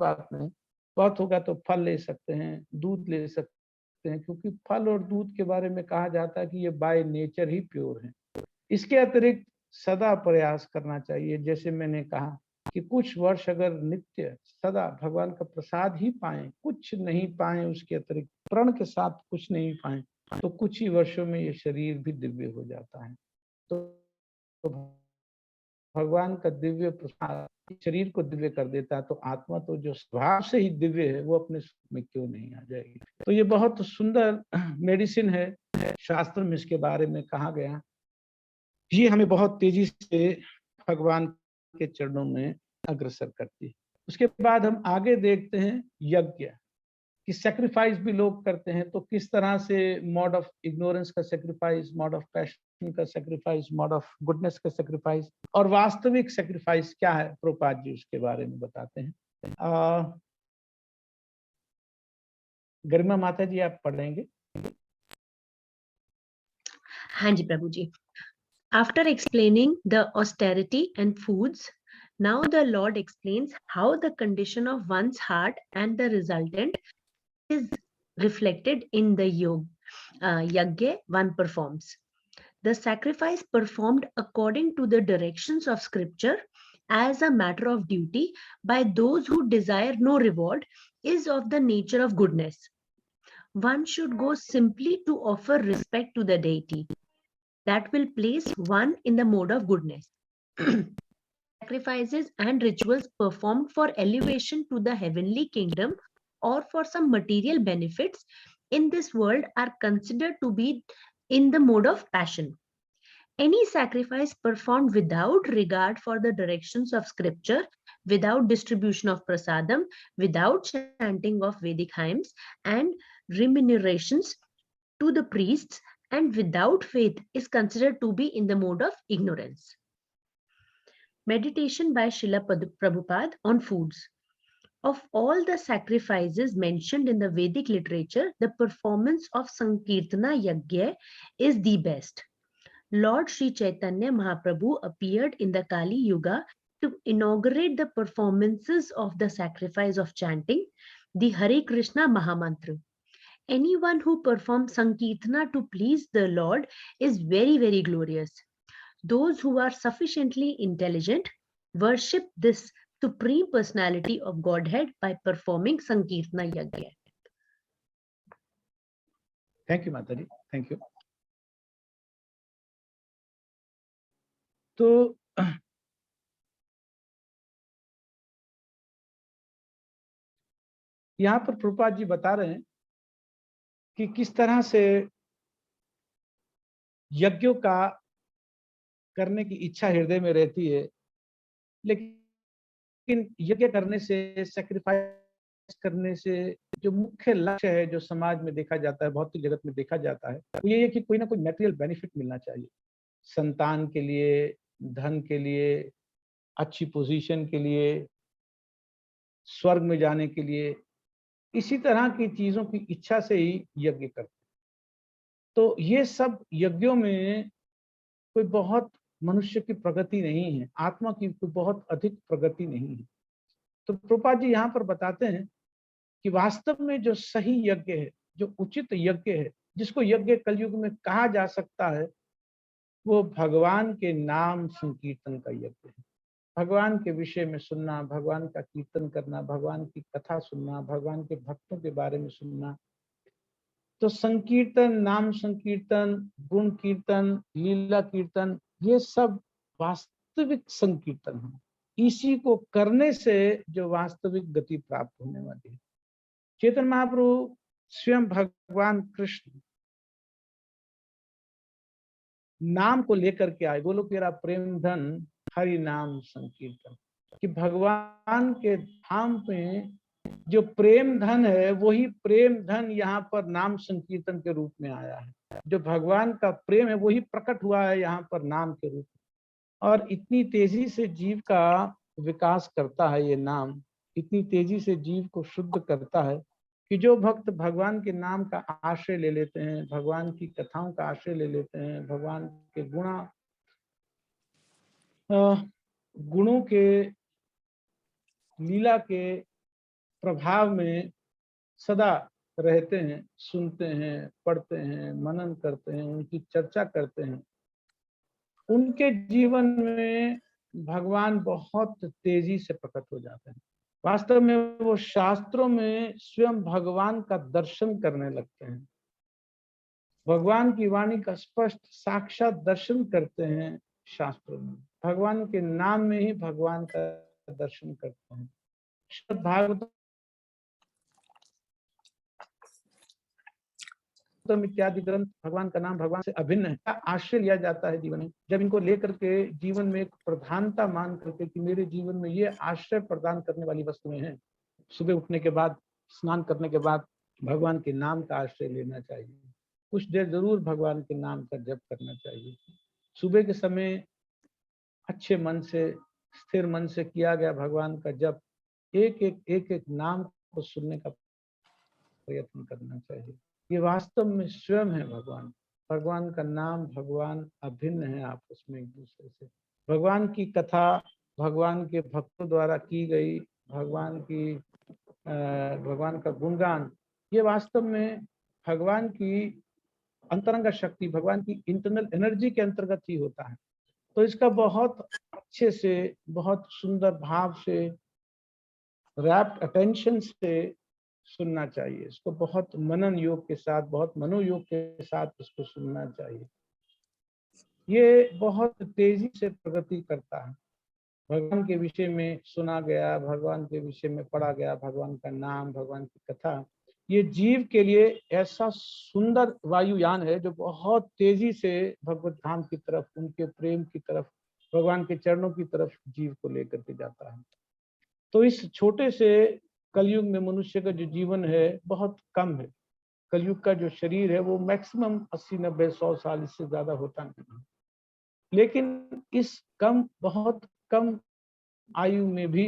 बात में बहुत होगा तो फल ले सकते हैं, दूध ले सकते हैं, क्योंकि फल और दूध के बारे में कहा जाता है कि ये बाय नेचर ही प्योर है। इसके अतिरिक्त सदा प्रयास करना चाहिए, जैसे मैंने कहा कि कुछ वर्ष अगर नित्य सदा भगवान का प्रसाद ही पाएं, कुछ नहीं पाएं उसके अतिरिक्त, प्रण के साथ कुछ नहीं पाएं, तो कुछ ही वर्षों में ये शरीर भी दिव्य हो जाता है। तो भगवान का दिव्य प्रसाद शरीर को दिव्य कर देता है, तो आत्मा तो जो स्वभाव से ही दिव्य है वो अपने सुख में क्यों नहीं आ जाएगी। तो ये बहुत सुंदर मेडिसिन है, शास्त्र में इसके बारे में कहा गया। ये हमें बहुत तेजी से भगवान के चरणों में अग्रसर करती है। उसके बाद हम आगे देखते हैं यज्ञ कि सैक्रिफाइस भी लोग करते हैं, तो किस तरह से मोड ऑफ इग्नोरेंस का सैक्रिफाइस, मोड ऑफ पैशन का सैक्रिफाइस, मोड ऑफ गुडनेस का सैक्रिफाइस, और वास्तविक सैक्रिफाइस क्या है, प्रभुपाद जी उसके बारे में बताते हैं। गरिमा माता जी आप पढ़ेंगे? हाँ जी प्रभु जी। After explaining the austerity and foods, now the Lord explains how the condition of one's heart and the resultant is reflected in the yajna one performs. The sacrifice performed according to the directions of scripture as a matter of duty by those who desire no reward is of the nature of goodness. One should go simply to offer respect to the deity. That will place one in the mode of goodness. Sacrifices and rituals performed for elevation to the heavenly kingdom or for some material benefits in this world are considered to be in the mode of passion. Any sacrifice performed without regard for the directions of scripture, without distribution of prasadam, without chanting of Vedic hymns and remunerations to the priests, and without faith is considered to be in the mode of ignorance. Meditation by Srila Prabhupada on foods. Of all the sacrifices mentioned in the Vedic literature, the performance of Sankirtana Yajna is the best. Lord Sri Chaitanya Mahaprabhu appeared in the Kali Yuga to inaugurate the performances of the sacrifice of chanting the Hare Krishna Mahamantra. Anyone who performs Sankirtana to please the Lord is very, very glorious. Those who are sufficiently intelligent worship this Supreme Personality of Godhead by performing Sankirtana Yagya. Thank you, Mataji. Thank you. तो यहाँ पर प्रभुपाद जी बता रहे हैं कि किस तरह से यज्ञों का करने की इच्छा हृदय में रहती है, लेकिन यज्ञ करने से, सैक्रिफाइस करने से जो मुख्य लक्ष्य है, जो समाज में देखा जाता है, भौतिक जगत में देखा जाता है, वो ये है कि कोई ना कोई मटेरियल बेनिफिट मिलना चाहिए, संतान के लिए, धन के लिए, अच्छी पोजीशन के लिए, स्वर्ग में जाने के लिए, इसी तरह की चीजों की इच्छा से ही यज्ञ करते हैं। तो ये सब यज्ञों में कोई बहुत मनुष्य की प्रगति नहीं है, आत्मा की कोई बहुत अधिक प्रगति नहीं है। तो प्रभुपाद जी यहाँ पर बताते हैं कि वास्तव में जो सही यज्ञ है, जो उचित यज्ञ है, जिसको यज्ञ कलयुग में कहा जा सकता है, वो भगवान के नाम संकीर्तन का यज्ञ है। भगवान के विषय में सुनना, भगवान का कीर्तन करना, भगवान की कथा सुनना, भगवान के भक्तों के बारे में सुनना। तो संकीर्तन, नाम संकीर्तन, गुण कीर्तन, लीला कीर्तन, ये सब वास्तविक संकीर्तन है। इसी को करने से जो वास्तविक गति प्राप्त होने वाली है। चैतन्य महाप्रभु स्वयं भगवान कृष्ण नाम को लेकर के आए। बोलो मेरा प्रेम धन हरि नाम संकीर्तन, कि भगवान के धाम में जो प्रेम धन है, वही प्रेम धन यहाँ पर नाम संकीर्तन के रूप में आया है। जो भगवान का प्रेम है वही प्रकट हुआ है यहाँ पर नाम के रूप में। और इतनी तेजी से जीव का विकास करता है ये नाम, इतनी तेजी से जीव को शुद्ध करता है कि जो भक्त भगवान के नाम का आश्रय ले लेते हैं, भगवान की कथाओं का आश्रय ले लेते हैं, भगवान के गुणों के, लीला के प्रभाव में सदा रहते हैं, सुनते हैं, पढ़ते हैं, मनन करते हैं, उनकी चर्चा करते हैं, उनके जीवन में भगवान बहुत तेजी से प्रकट हो जाते हैं। वास्तव में वो शास्त्रों में स्वयं भगवान का दर्शन करने लगते हैं, भगवान की वाणी का स्पष्ट साक्षात दर्शन करते हैं। शास्त्रों में भगवान के नाम में ही भगवान का दर्शन करते हैं। भागवत इत्यादि ग्रंथ भगवान का नाम, भगवान से अभिन्न है, आश्रय लिया जाता है जीवन में। जब इनको लेकर के जीवन में एक प्रधानता मान करके कि मेरे जीवन में ये आश्रय प्रदान करने वाली वस्तुएं हैं, सुबह उठने के बाद, स्नान करने के बाद भगवान के नाम का आश्रय लेना चाहिए। कुछ देर जरूर भगवान के नाम का जप करना चाहिए। सुबह के समय अच्छे मन से, स्थिर मन से किया गया भगवान का जप, एक एक नाम को सुनने का प्रयत्न करना चाहिए। ये वास्तव में स्वयं है भगवान। भगवान का नाम, भगवान अभिन्न है आपस में एक दूसरे से। भगवान की कथा भगवान के भक्तों द्वारा की गई, भगवान का गुणगान, ये वास्तव में भगवान की अंतरंग शक्ति, भगवान की इंटरनल एनर्जी के अंतर्गत ही होता है। तो इसका बहुत अच्छे से, बहुत सुंदर भाव से, रैप्ट अटेंशन से सुनना चाहिए। इसको बहुत मनन योग के साथ, बहुत मनोयोग के साथ इसको सुनना चाहिए। ये बहुत तेजी से प्रगति करता है। भगवान के विषय में सुना गया, भगवान के विषय में पढ़ा गया, भगवान का नाम, भगवान की कथा, ये जीव के लिए ऐसा सुंदर वायुयान है जो बहुत तेजी से भगवत धाम की तरफ, उनके प्रेम की तरफ, भगवान के चरणों की तरफ जीव को लेकर के जाता है। तो इस छोटे से कलयुग में मनुष्य का जो जीवन है बहुत कम है। कलयुग का जो शरीर है वो मैक्सिमम 80, 90, 100 साल, इससे ज्यादा होता नहीं। लेकिन इस बहुत कम आयु में भी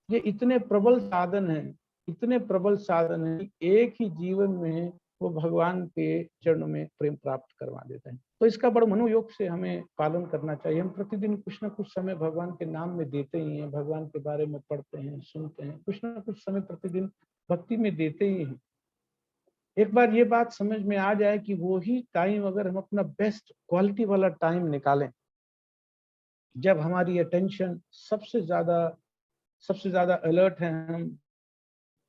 ये इतने प्रबल साधन है, इतने प्रबल साधन है, एक ही जीवन में वो भगवान के चरणों में प्रेम प्राप्त करवा देते हैं। तो इसका बड़ा मनोयोग से हमें पालन करना चाहिए। हम प्रतिदिन कुछ ना कुछ समय भगवान के नाम में देते ही हैं, भगवान के बारे में पढ़ते हैं, सुनते हैं, कुछ ना कुछ समय प्रतिदिन भक्ति में देते ही हैं। एक बार ये बात समझ में आ जाए कि वो ही टाइम अगर हम अपना बेस्ट क्वालिटी वाला टाइम निकालें, जब हमारी अटेंशन सबसे ज्यादा अलर्ट है,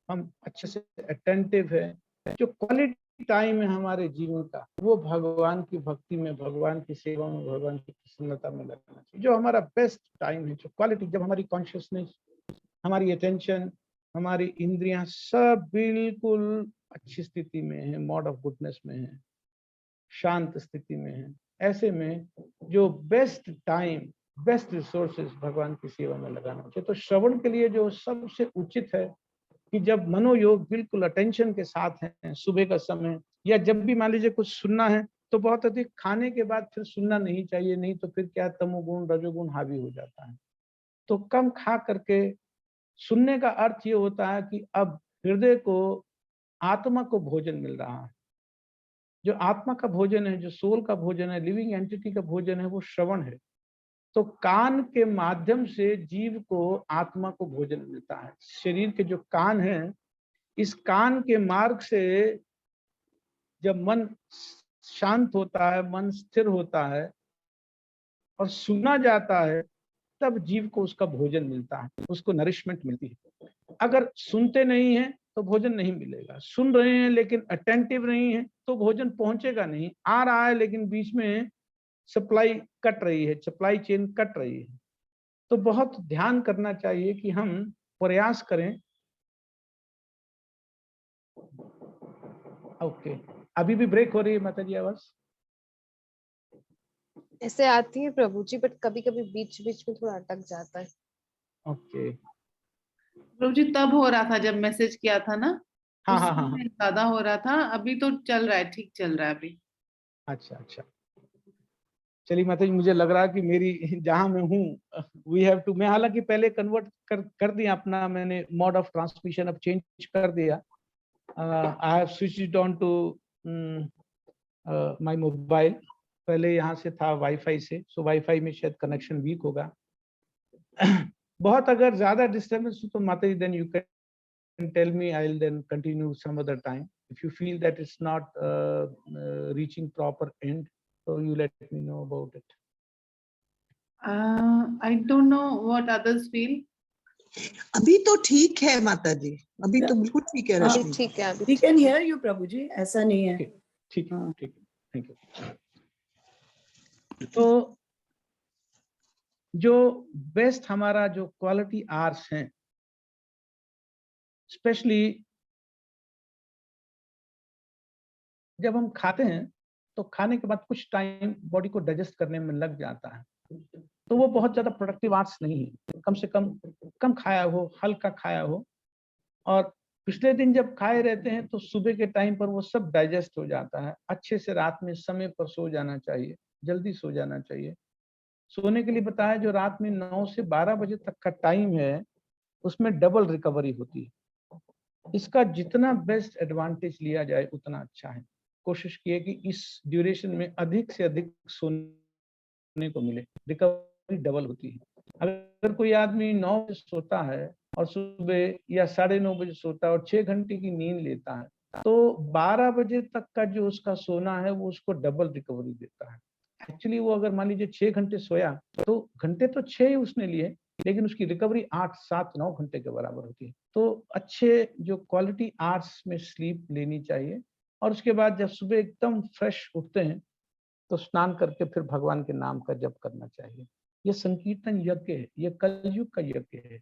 हम अच्छे से अटेंटिव है, जो क्वालिटी टाइम है हमारे जीवन का, वो भगवान की भक्ति में, भगवान की सेवा में, भगवान की प्रसन्नता में लगाना चाहिए। जो हमारा बेस्ट टाइम है, जो क्वालिटी, जब हमारी कॉन्शियसनेस, हमारी अटेंशन, हमारी इंद्रियां सब बिल्कुल अच्छी स्थिति में है, मोड ऑफ गुडनेस में है, शांत स्थिति में है, ऐसे में जो बेस्ट टाइम, बेस्ट रिसोर्सेज भगवान की सेवा में लगाना चाहिए। तो श्रवण के लिए जो सबसे उचित है कि जब मनोयोग बिल्कुल अटेंशन के साथ है, सुबह का समय, या जब भी मान लीजिए कुछ सुनना है तो बहुत अधिक खाने के बाद फिर सुनना नहीं चाहिए, नहीं तो फिर क्या तमोगुण रजोगुण हावी हो जाता है। तो कम खा करके सुनने का अर्थ ये होता है कि अब हृदय को, आत्मा को भोजन मिल रहा है। जो आत्मा का भोजन है, जो सोल का भोजन है, लिविंग एंटिटी का भोजन है, वो श्रवण है। तो कान के माध्यम से जीव को, आत्मा को भोजन मिलता है। शरीर के जो कान हैं, इस कान के मार्ग से जब मन शांत होता है, मन स्थिर होता है और सुना जाता है, तब जीव को उसका भोजन मिलता है, उसको नरिशमेंट मिलती है। अगर सुनते नहीं हैं तो भोजन नहीं मिलेगा, सुन रहे हैं लेकिन अटेंटिव नहीं है तो भोजन पहुंचेगा नहीं। आ रहा है लेकिन बीच में सप्लाई कट रही है, सप्लाई चेन कट रही है। तो बहुत ध्यान करना चाहिए कि हम प्रयास करें। ओके, अभी भी ब्रेक हो रही है माता जी आवाज? ऐसे आती है प्रभु जी, बट कभी कभी बीच बीच में थोड़ा अटक जाता है। ओके, प्रभु जी तब हो रहा था जब मैसेज किया था ना, हाँ उस हाँ हाँ हाँ, समय ज्यादा हो रहा था। अभी तो चल रहा है, ठीक चल रहा है अभी। अच्छा अच्छा। चलिए माता जी, मुझे लग रहा है कि मेरी जहां मैं हूँ, वी हैव टू, मैं हालांकि पहले कन्वर्ट कर दिया अपना, मैंने मोड ऑफ ट्रांसमिशन अब चेंज कर दिया। I have switch it on to my mobile. पहले यहाँ से था वाईफाई से, सो वाईफाई में शायद कनेक्शन वीक होगा। बहुत अगर ज्यादा डिस्टर्बेंस हो तो माता जी, then you can tell me, I will then continue some other time. If you feel that it's not reaching proper end, so you let me know about it. I don't know what others feel. अभी तो ठीक है माता जी, अभी तो बिल्कुल ठीक है रश्मि। ठीक है, अभी We can hear you, प्रभु जी, ऐसा नहीं है। Okay, ठीक है, हाँ। ठीक है, थैंक यू। तो जो बेस्ट हमारा जो क्वालिटी आवर्स हैं, स्पेशली जब हम खाते हैं तो खाने के बाद कुछ टाइम बॉडी को डाइजेस्ट करने में लग जाता है, तो वो बहुत ज्यादा प्रोडक्टिव आवर्स नहीं है। कम से कम खाया हो, हल्का खाया हो, और पिछले दिन जब खाए रहते हैं तो सुबह के टाइम पर वो सब डाइजेस्ट हो जाता है। अच्छे से रात में समय पर सो जाना चाहिए, जल्दी सो जाना चाहिए। सोने के लिए बताया, जो रात में 9 से 12 बजे तक का टाइम है, उसमें डबल रिकवरी होती है। इसका जितना बेस्ट एडवांटेज लिया जाए उतना अच्छा है। कोशिश किए कि इस ड्यूरेशन में अधिक से अधिक सोने को मिले, रिकवरी डबल होती है। अगर कोई आदमी 9 बजे सोता है और सुबह या 9:30 बजे सोता है और 6 घंटे की नींद लेता है, तो 12 बजे तक का जो उसका सोना है वो उसको डबल रिकवरी देता है। एक्चुअली वो अगर मान लीजिए 6 घंटे सोया तो घंटे तो 6 ही उसने लिए, लेकिन उसकी रिकवरी 8, 7, 9 घंटे के बराबर होती है। तो अच्छे जो क्वालिटी आवर्स में स्लीप लेनी चाहिए, और उसके बाद जब सुबह एकदम फ्रेश उठते हैं तो स्नान करके फिर भगवान के नाम का जप करना चाहिए। ये संकीर्तन यज्ञ है, ये कलयुग का यज्ञ है।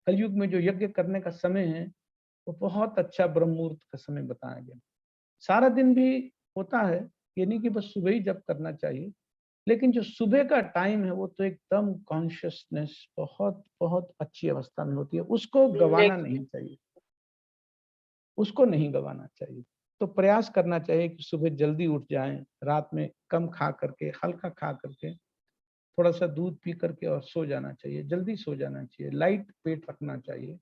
कलयुग में जो यज्ञ करने का समय है वो बहुत अच्छा ब्रह्म मुहूर्त का समय बताया गया। सारा दिन भी होता है, ये नहीं कि बस सुबह ही जप करना चाहिए, लेकिन जो सुबह का टाइम है वो तो एकदम कॉन्शियसनेस बहुत बहुत अच्छी अवस्था में होती है, उसको गवाना नहीं चाहिए, उसको नहीं गवाना चाहिए। तो प्रयास करना चाहिए कि सुबह जल्दी उठ जाएं, रात में कम खा करके, हल्का खा करके, थोड़ा सा दूध पी करके और सो जाना चाहिए, जल्दी सो जाना चाहिए, लाइट पेट रखना चाहिए,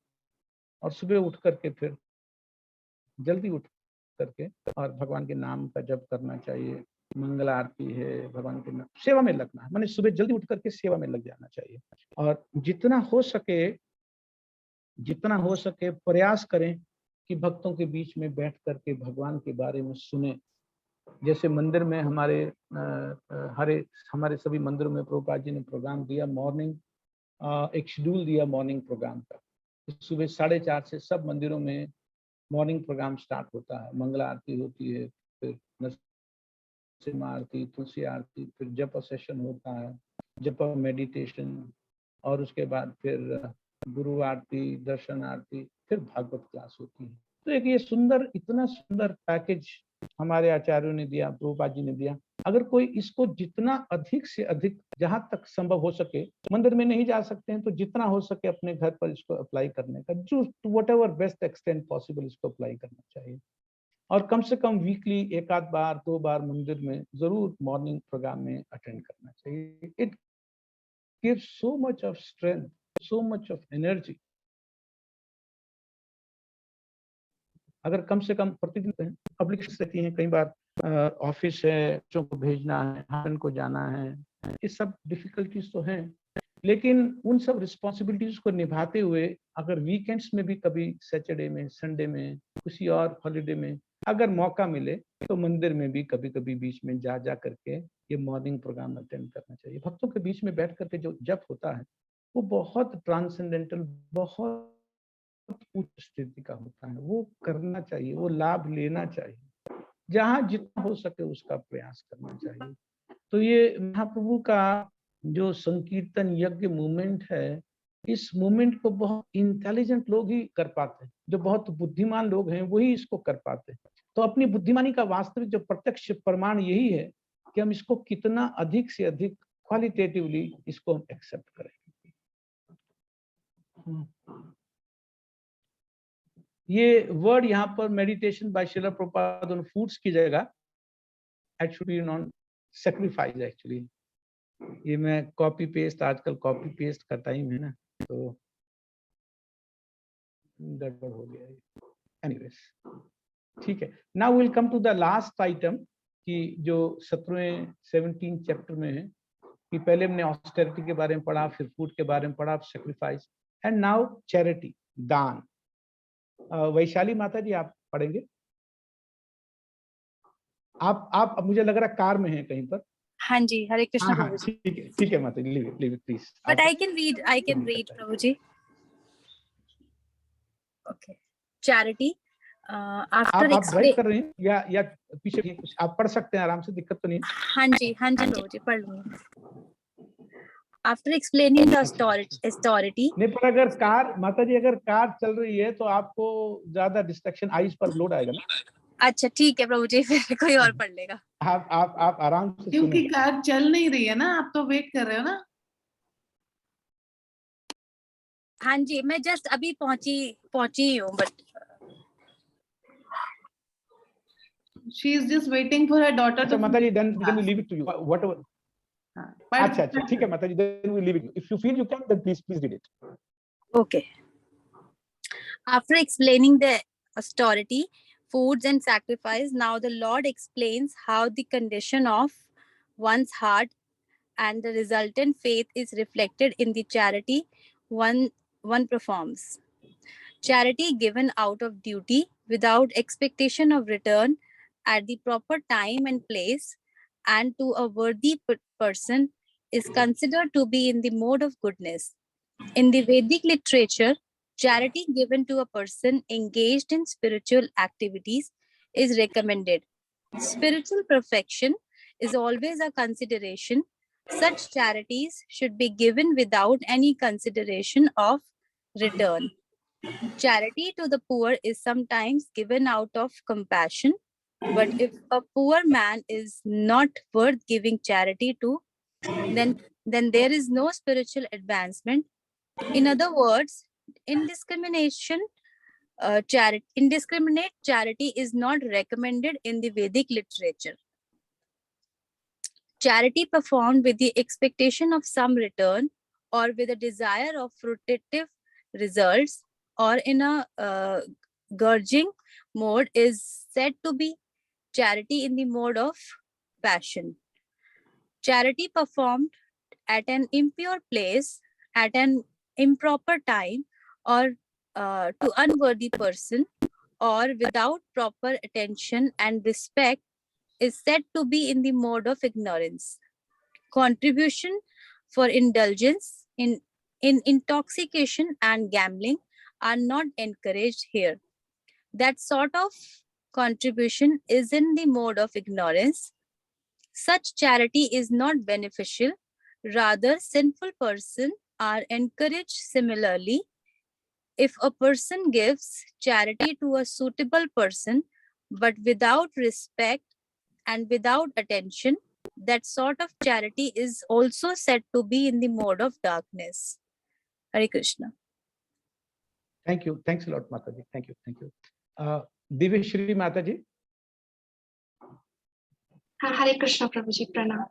और सुबह उठ करके फिर जल्दी उठ करके, और भगवान के नाम का जप करना चाहिए, मंगल आरती है, भगवान के नाम सेवा में लगना है, माने सुबह जल्दी उठ करके सेवा में लग जाना चाहिए। और जितना हो सके प्रयास करें कि भक्तों के बीच में बैठ करके भगवान के बारे में सुने। जैसे मंदिर में हमारे सभी मंदिरों में प्रभुपाद जी ने प्रोग्राम दिया, मॉर्निंग एक शेड्यूल दिया मॉर्निंग प्रोग्राम का। सुबह 4:30 से सब मंदिरों में मॉर्निंग प्रोग्राम स्टार्ट होता है, मंगला आरती होती है, फिर नरसिम्हा आरती, तुलसी आरती, फिर जप सेशन होता है, जप मेडिटेशन, और उसके बाद फिर गुरु आरती, दर्शन आरती, फिर भागवत क्लास होती है। तो एक ये इतना सुंदर पैकेज हमारे आचार्यों ने दिया, प्रभुपाद जी ने दिया। अगर कोई इसको जितना अधिक से अधिक, जहां तक संभव हो सके, मंदिर में नहीं जा सकते हैं तो जितना हो सके अपने घर पर इसको अप्लाई करने का, जो व्हाटएवर बेस्ट एक्सटेंट पॉसिबल इसको अप्लाई करना चाहिए। और कम से कम वीकली 1 आध बार 2 बार मंदिर में जरूर मॉर्निंग प्रोग्राम में अटेंड करना चाहिए। It gives so much of strength, so much of energy. अगर कम से कम प्रतिदिन एप्लीकेशन रहती हैं, कई बार ऑफिस है, बच्चों को भेजना है, हस्बैंड को जाना है, ये सब डिफिकल्टीज तो हैं, लेकिन उन सब रिस्पॉन्सिबिलिटीज को निभाते हुए अगर वीकेंड्स में भी, कभी सैटरडे में, संडे में, किसी और हॉलीडे में अगर मौका मिले तो मंदिर में भी कभी कभी बीच में जा करके ये मॉर्निंग प्रोग्राम अटेंड करना चाहिए। भक्तों के बीच में बैठ करके जो जप होता है वो बहुत ट्रांसेंडेंटल, बहुत उच्च स्थिति का होता है। वो करना चाहिए, वो लाभ लेना चाहिए, जहां जितना हो सके उसका प्रयास करना चाहिए। तो ये महाप्रभु का जो संकीर्तन यज्ञ मूवमेंट है, इस मूवमेंट को बहुत इंटेलिजेंट लोग ही कर पाते हैं, जो बहुत बुद्धिमान लोग हैं वही इसको कर पाते हैं। तो अपनी बुद्धिमानी का वास्तविक जो प्रत्यक्ष प्रमाण यही है कि हम इसको कितना अधिक से अधिक क्वालिटेटिवली इसको हम एक्सेप्ट करें। ये वर्ड यहाँ पर meditation by Srila Prabhupada on foods की जगह it should be on sacrifice. Actually ये मैं कॉपी पेस्ट, आजकल कॉपी पेस्ट का टाइम है ना, तो गड़बड़ हो गया। एनीवेज, ठीक है। Now will come to the last item कि जो 17 चैप्टर में है, कि पहले हमने ऑस्टेरिटी के बारे में पढ़ा, फिर फूड के बारे में पढ़ा, सैक्रिफाइस, एंड नाउ चैरिटी, दान। वैशाली माता जी आप पढ़ेंगे? आप मुझे लग रहा है कार में हैं कहीं पर। हाँ जी, हरे कृष्ण हाँ, प्रभु जी। ठीक है माता जी, leave it please. But I can read प्रभु जी। Okay. Charity. After आप ड्राइव कर रहे हैं या पीछे कुछ आप पढ़ सकते हैं आराम से, दिक्कत तो नहीं? हाँ जी प्रभु जी, पढ़ लूंगी। After explaining the austerity, नहीं, पर अगर कार, माता जी अगर कार चल रही है तो आपको ज्यादा डिस्ट्रैक्शन, आईज पर लोड आएगा ना। अच्छा ठीक है प्रभु जी, फिर कोई और पढ़ लेगा। आप आराम से, क्योंकि कार चल नहीं रही है ना, आप तो वेट कर रहे हो ना। हाँ जी, मैं जस्ट अभी पहुंची हूँ, but she is just waiting for her daughter to माता जी, then we leave it to you, whatever. अच्छा, ठीक है माता जी, then we leave it. If you feel you can, then please read it. Okay. After explaining the austerity, foods and sacrifice, now the Lord explains how the condition of one's heart and the resultant faith is reflected in the charity one performs. Charity given out of duty without expectation of return at the proper time and place and to a worthy person is considered to be in the mode of goodness. In the Vedic literature, charity given to a person engaged in spiritual activities is recommended. Spiritual perfection is always a consideration. Such charities should be given without any consideration of return. Charity to the poor is sometimes given out of compassion, but if a poor man is not worth giving charity to, then there is no spiritual advancement. In other words, indiscriminate charity is not recommended in the Vedic literature. Charity performed with the expectation of some return or with a desire of fruitive results or in a grudging mode is said to be charity in the mode of passion. Charity performed at an impure place, at an improper time, or to unworthy person, or without proper attention and respect, is said to be in the mode of ignorance. Contribution for indulgence in intoxication and gambling are not encouraged here. That sort of contribution is in the mode of ignorance. Such charity is not beneficial, rather sinful persons are encouraged similarly. If a person gives charity to a suitable person, but without respect and without attention, that sort of charity is also said to be in the mode of darkness. Hare Krishna. Thank you. Thanks a lot, Mataji. Thank you. Thank you. Divishri Mataji. Hare Krishna, Prabhuji. Pranam.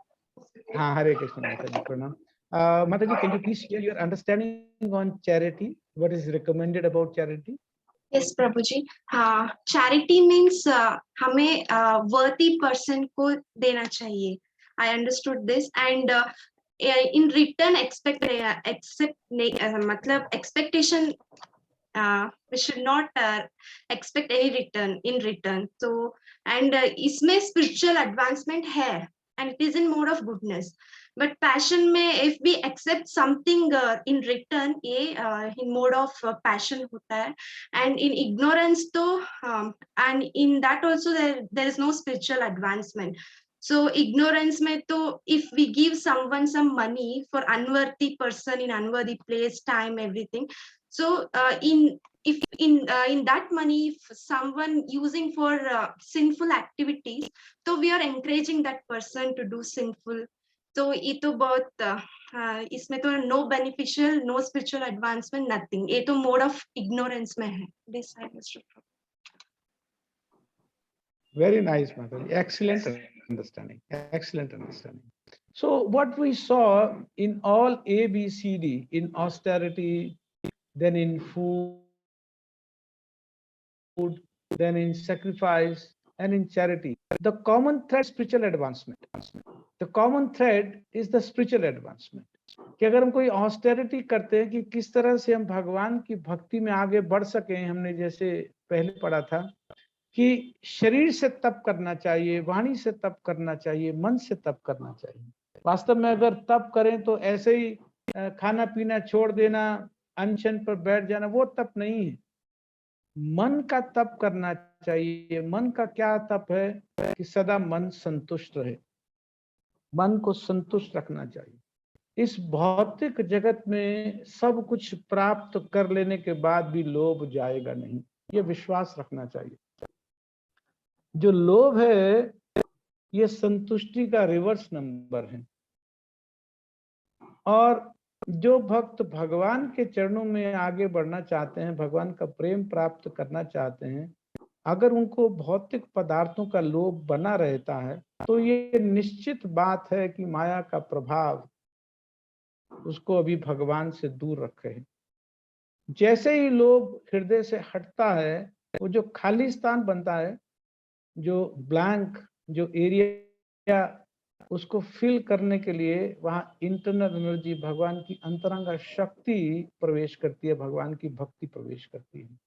Hare Krishna, Mataji. Pranam. Mataji, can you please share your understanding on charity? What is recommended about charity? Yes, Prabhuji. Charity means हमें worthy person को देना चाहिए. I understood this, and in return मतलब expectation, we should not expect any return in return. So, and इसमें spiritual advancement है, and it is in mode of goodness. But passion में if we accept something in return, ये in mode of passion होता है, and in ignorance तो and in that also there is no spiritual advancement. So ignorance में तो if we give someone some money for unworthy person in unworthy place, time, everything. So in that money, if someone using for sinful activities, so we are encouraging that person to do sinful. So ये तो बहुत इसमें तो no beneficial, no spiritual advancement, nothing. ये तो mode of ignorance में है. This I understood. Very nice, Mataji. Excellent understanding. Excellent understanding. So what we saw in all A, B, C, D, in austerity, then in food, then in sacrifice, and in charity, the common thread is spiritual advancement. The common thread is the spiritual advancement. कि अगर हम कोई austerity करते हैं कि किस तरह से हम भगवान की भक्ति में आगे बढ़ सके, हमने जैसे पहले पढ़ा था कि शरीर से तप करना चाहिए, वाणी से तप करना चाहिए, मन से तप करना चाहिए. वास्तव में अगर तप करें तो ऐसे ही खाना पीना छोड़ देना, अनशन पर बैठ जाना, वो तप नहीं है. मन का तप करना चाहिए. मन का क्या तप है कि सदा मन संतुष्ट रहे, मन को संतुष्ट रखना चाहिए. इस भौतिक जगत में सब कुछ प्राप्त कर लेने के बाद भी लोभ जाएगा नहीं, ये विश्वास रखना चाहिए. जो लोभ है ये संतुष्टि का रिवर्स नंबर है. और जो भक्त भगवान के चरणों में आगे बढ़ना चाहते हैं, भगवान का प्रेम प्राप्त करना चाहते हैं, अगर उनको भौतिक पदार्थों का लोभ बना रहता है तो ये निश्चित बात है कि माया का प्रभाव उसको अभी भगवान से दूर रखे है. जैसे ही लोभ हृदय से हटता है, वो जो खाली स्थान बनता है, जो ब्लैंक, जो एरिया, उसको फिल करने के लिए वहां इंटरनल एनर्जी, भगवान की अंतरंग शक्ति प्रवेश करती है, भगवान की भक्ति प्रवेश करती है.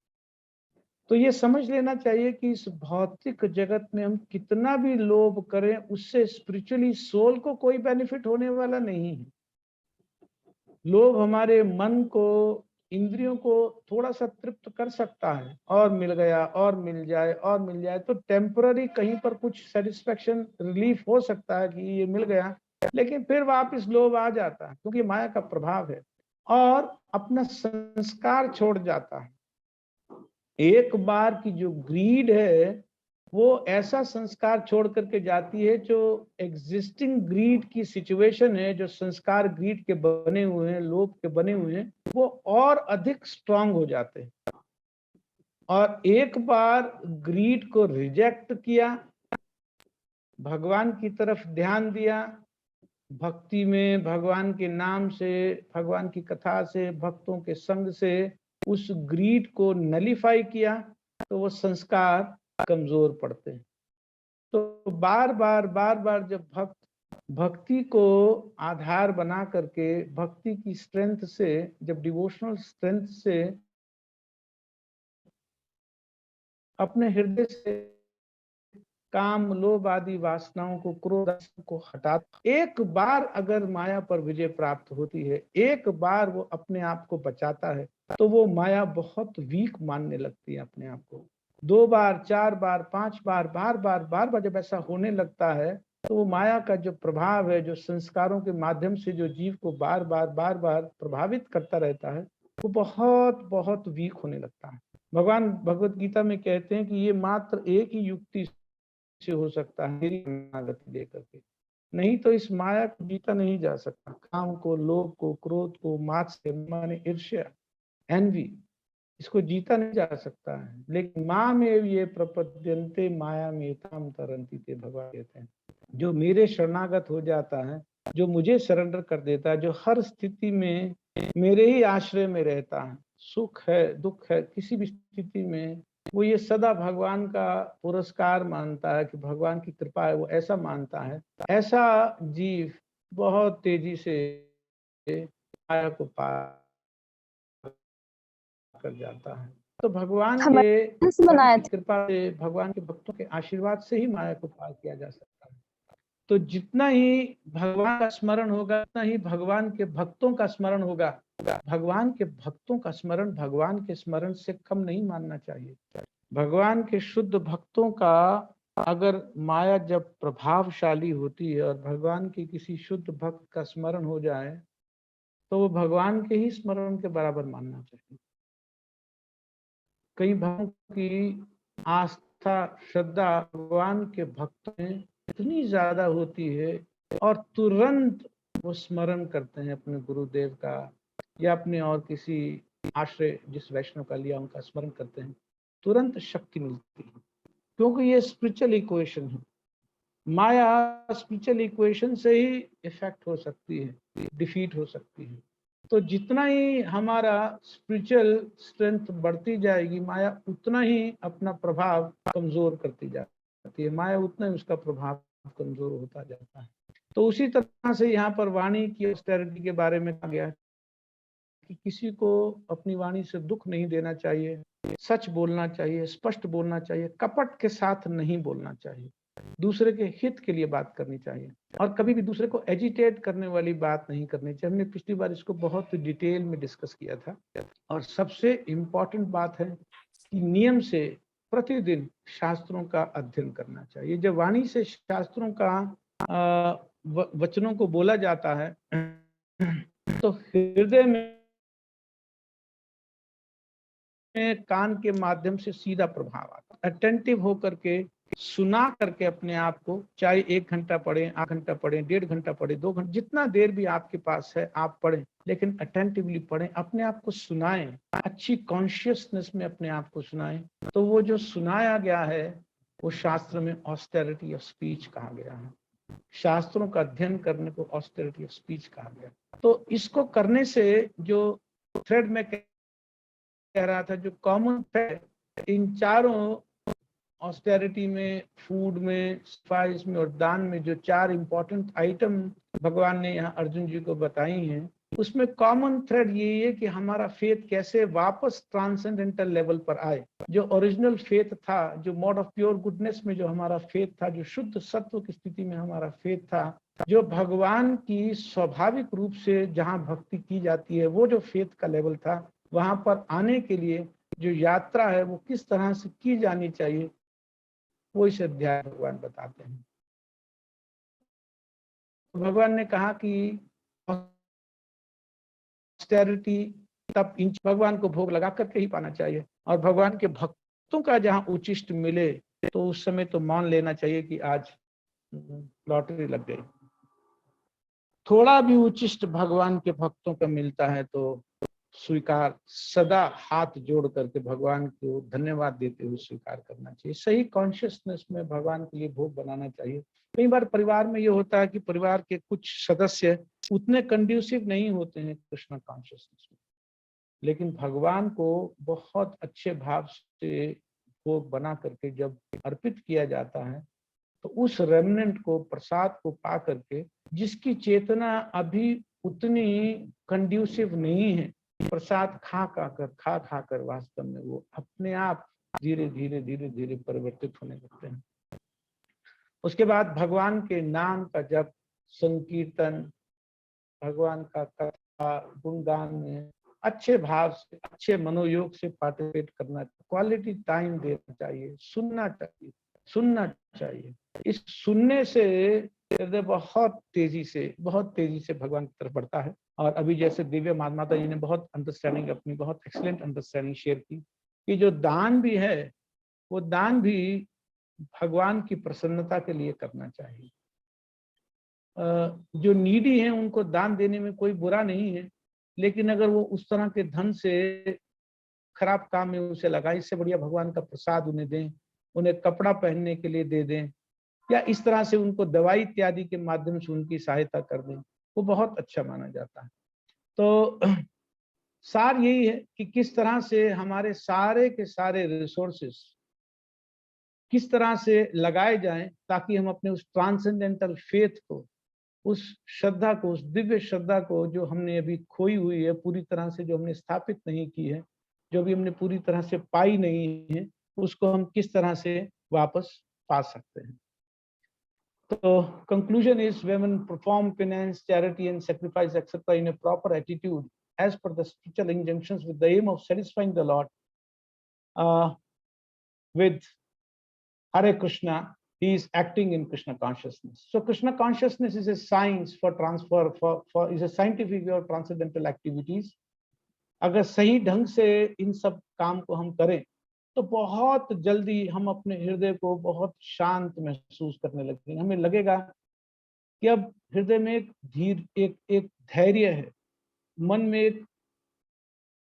तो ये समझ लेना चाहिए कि इस भौतिक जगत में हम कितना भी लोभ करें, उससे स्पिरिचुअली सोल को कोई बेनिफिट होने वाला नहीं है. लोभ हमारे मन को, इंद्रियों को थोड़ा सा तृप्त कर सकता है, और मिल गया, और मिल जाए, और मिल जाए, तो टेम्पररी कहीं पर कुछ सेटिस्फेक्शन, रिलीफ हो सकता है कि ये मिल गया, लेकिन फिर वापस लोभ आ जाता है क्योंकि माया का प्रभाव है, और अपना संस्कार छोड़ जाता है. एक बार की जो ग्रीड है वो ऐसा संस्कार छोड़ करके जाती है जो एग्जिस्टिंग ग्रीड की सिचुएशन है, जो संस्कार ग्रीड के बने हुए हैं, लोभ के बने हुए हैं, वो और अधिक स्ट्रांग हो जाते हैं. और एक बार ग्रीड को रिजेक्ट किया, भगवान की तरफ ध्यान दिया, भक्ति में भगवान के नाम से, भगवान की कथा से, भक्तों के संग से उस ग्रीड को नलीफाई किया, तो वो संस्कार कमजोर पड़ते हैं। तो बार बार जब भक्ति को आधार बना करके, भक्ति की स्ट्रेंथ से, जब डिवोशनल स्ट्रेंथ से अपने हृदय से काम, लोभ आदि वासनाओं को, क्रोध को हटा, एक बार अगर माया पर विजय प्राप्त होती है, एक बार वो अपने आप को बचाता है, तो वो माया बहुत वीक मानने लगती है अपने आप को। 2 बार, 4 बार, 5 बार, बार जब ऐसा होने लगता है, तो वो माया का जो प्रभाव है, जो संस्कारों के माध्यम से जो जीव को बार बार प्रभावित करता रहता है, वो बहुत वीक होने लगता है। भगवान भगवत गीता में कहते हैं कि ये मात्र एक ही युक्ति से हो सकता है, मेरी शरणागति लेकर के, नहीं तो इस माया को जीता नहीं जा सकता। काम को, लोभ को, क्रोध को, मात्सर्य माने ईर्ष्या, एनवी, इसको जीता नहीं जा सकता है। लेकिन माँ में ये प्रपद्यन्ते माया में ताम तरंती थे, भगवान कहते हैं जो मेरे शरणागत हो जाता है, जो मुझे सरेंडर कर देता है, जो हर स्थिति में मेरे ही आश्रय में रहता है, सुख है दुख है, किसी भी स्थिति में वो ये सदा भगवान का पुरस्कार मानता है कि भगवान की कृपा है, वो ऐसा मानता है, ऐसा जीव बहुत तेजी से माया को पार कर जाता है। तो भगवान के कृपा से, भगवान के भक्तों के आशीर्वाद से ही माया को पार किया जा सकता है। तो जितना ही भगवान का स्मरण होगा, उतना ही भगवान के भक्तों का स्मरण होगा। भगवान के भक्तों का स्मरण भगवान के स्मरण से कम नहीं मानना चाहिए। भगवान के शुद्ध भक्तों का अगर माया जब प्रभावशाली होती है और भगवान के किसी शुद्ध भक्त का स्मरण हो जाए, तो वो भगवान के ही स्मरण के बराबर मानना चाहिए। कई भक्तों की आस्था, श्रद्धा भगवान के भक्तों में इतनी ज्यादा होती है और तुरंत वो स्मरण करते हैं अपने गुरुदेव का या अपने और किसी आश्रय जिस वैष्णव का लिया उनका स्मरण करते हैं, तुरंत शक्ति मिलती है, क्योंकि ये स्पिरिचुअल इक्वेशन है। माया स्पिरिचुअल इक्वेशन से ही इफेक्ट हो सकती है, डिफीट हो सकती है। तो जितना ही हमारा स्पिरिचुअल स्ट्रेंथ बढ़ती जाएगी, माया उतना ही अपना प्रभाव कमजोर करती जाती है, माया उतना ही उसका प्रभाव कमजोर होता जाता है। तो उसी तरह से यहाँ पर वाणी की ऑस्टेरिटी के बारे में कहा गया कि किसी को अपनी वाणी से दुख नहीं देना चाहिए, सच बोलना चाहिए, स्पष्ट बोलना चाहिए, कपट के साथ नहीं बोलना चाहिए, दूसरे के हित के लिए बात करनी चाहिए और कभी भी दूसरे को एजिटेट करने वाली बात नहीं करनी चाहिए। हमने पिछली बार इसको बहुत डिटेल में डिस्कस किया था। और सबसे इम्पोर्टेंट बात है कि नियम से प्रतिदिन शास्त्रों का अध्ययन करना चाहिए। जब वाणी से शास्त्रों का वचनों को बोला जाता है तो हृदय में कान के माध्यम से सीधा प्रभाव आता है। अटेंटिव होकर के सुना करके अपने आप को, चाहे 1 घंटा पढ़ें, 8 घंटा पढ़ें, 1.5 घंटा पढ़ें, 2 घंटा, जितना देर भी आपके पास है आप पढ़ें, लेकिन अटेंटिवली पढ़ें, अपने आप को सुनाएं, अच्छी कॉन्शियसनेस में अपने आप को सुनाएं। तो वो जो सुनाया गया है वो शास्त्र में ऑस्टेरिटी ऑफ स्पीच कहा गया है। शास्त्रों का अध्ययन करने को ऑस्टेरिटी ऑफ स्पीच कहा गया। तो इसको करने से जो थ्रेड में कह रहा था, जो कॉमन थ्रेड इन चारों ऑस्टेरिटी में, फूड में, स्पाइस में और दान में, जो 4 इंपॉर्टेंट आइटम भगवान ने यहाँ अर्जुन जी को बताई हैं, उसमें कॉमन थ्रेड यही है कि हमारा फेथ कैसे वापस ट्रांसेंडेंटल लेवल पर आए। जो ओरिजिनल फेथ था, जो मोड ऑफ प्योर गुडनेस में जो हमारा फेथ था, जो शुद्ध सत्व की स्थिति में हमारा फेथ था, जो भगवान की स्वाभाविक रूप से जहाँ भक्ति की जाती है, वो जो फेथ का लेवल था, वहां पर आने के लिए जो यात्रा है वो किस तरह से की जानी चाहिए, वो इस अध्याय भगवान बताते हैं। भगवान ने कहा कि ऑस्टेरिटी तब भगवान को भोग लगा करके ही पाना चाहिए, और भगवान के भक्तों का जहाँ उचिष्ट मिले तो उस समय तो मान लेना चाहिए कि आज लॉटरी लग गई। थोड़ा भी उचिष्ट भगवान के भक्तों का मिलता है तो स्वीकार, सदा हाथ जोड़ करके भगवान को धन्यवाद देते हुए स्वीकार करना चाहिए। सही कॉन्शियसनेस में भगवान के लिए भोग बनाना चाहिए। कई बार परिवार में ये होता है कि परिवार के कुछ सदस्य उतने कंड्यूसिव नहीं होते हैं कृष्ण कॉन्शियसनेस में, लेकिन भगवान को बहुत अच्छे भाव से भोग बना करके जब अर्पित किया जाता है, तो उस रेमनेंट को, प्रसाद को पा करके, जिसकी चेतना अभी उतनी कंड्यूसिव नहीं है, प्रसाद खा कर वास्तव में वो अपने आप धीरे धीरे परिवर्तित होने लगते हैं। उसके बाद भगवान के नाम का जप, संकीर्तन, भगवान का कथा गुणगान में अच्छे भाव से, अच्छे मनोयोग से पार्टिसिपेट करना, क्वालिटी टाइम देना चाहिए, सुनना चाहिए। इस सुनने से हृदय बहुत तेजी से भगवान की तरफ बढ़ता है। और अभी जैसे दिव्य माता जी ने बहुत अंडरस्टैंडिंग, अपनी बहुत एक्सीलेंट अंडरस्टैंडिंग शेयर की कि जो दान भी है, वो दान भी भगवान की प्रसन्नता के लिए करना चाहिए। जो नीडी हैं उनको दान देने में कोई बुरा नहीं है, लेकिन अगर वो उस तरह के धन से खराब काम में उसे लगाए, इससे बढ़िया भगवान का प्रसाद उन्हें दें, उन्हें कपड़ा पहनने के लिए दे दें, या इस तरह से उनको दवाई इत्यादि के माध्यम से उनकी सहायता कर दें, वो बहुत अच्छा माना जाता है। तो सार यही है कि किस तरह से हमारे सारे के सारे रिसोर्सेस किस तरह से लगाए जाएं ताकि हम अपने उस ट्रांसेंडेंटल फेथ को, उस श्रद्धा को, उस दिव्य श्रद्धा को जो हमने अभी खोई हुई है, पूरी तरह से जो हमने स्थापित नहीं की है, जो भी हमने पूरी तरह से पाई नहीं है, उसको हम किस तरह से वापस पा सकते हैं। तो conclusion is, women perform penance, charity and sacrifice etc. in a proper attitude as per the spiritual injunctions with the aim of satisfying the Lord with Hare Krishna. He is acting in Krishna consciousness. So Krishna consciousness is a science for transfer, is a scientific or transcendental activities. अगर सही ढंग से इन सब काम को हम करें तो बहुत जल्दी हम अपने हृदय को बहुत शांत महसूस करने लगेंगे। हमें लगेगा कि अब हृदय में एक धैर्य है, मन में एक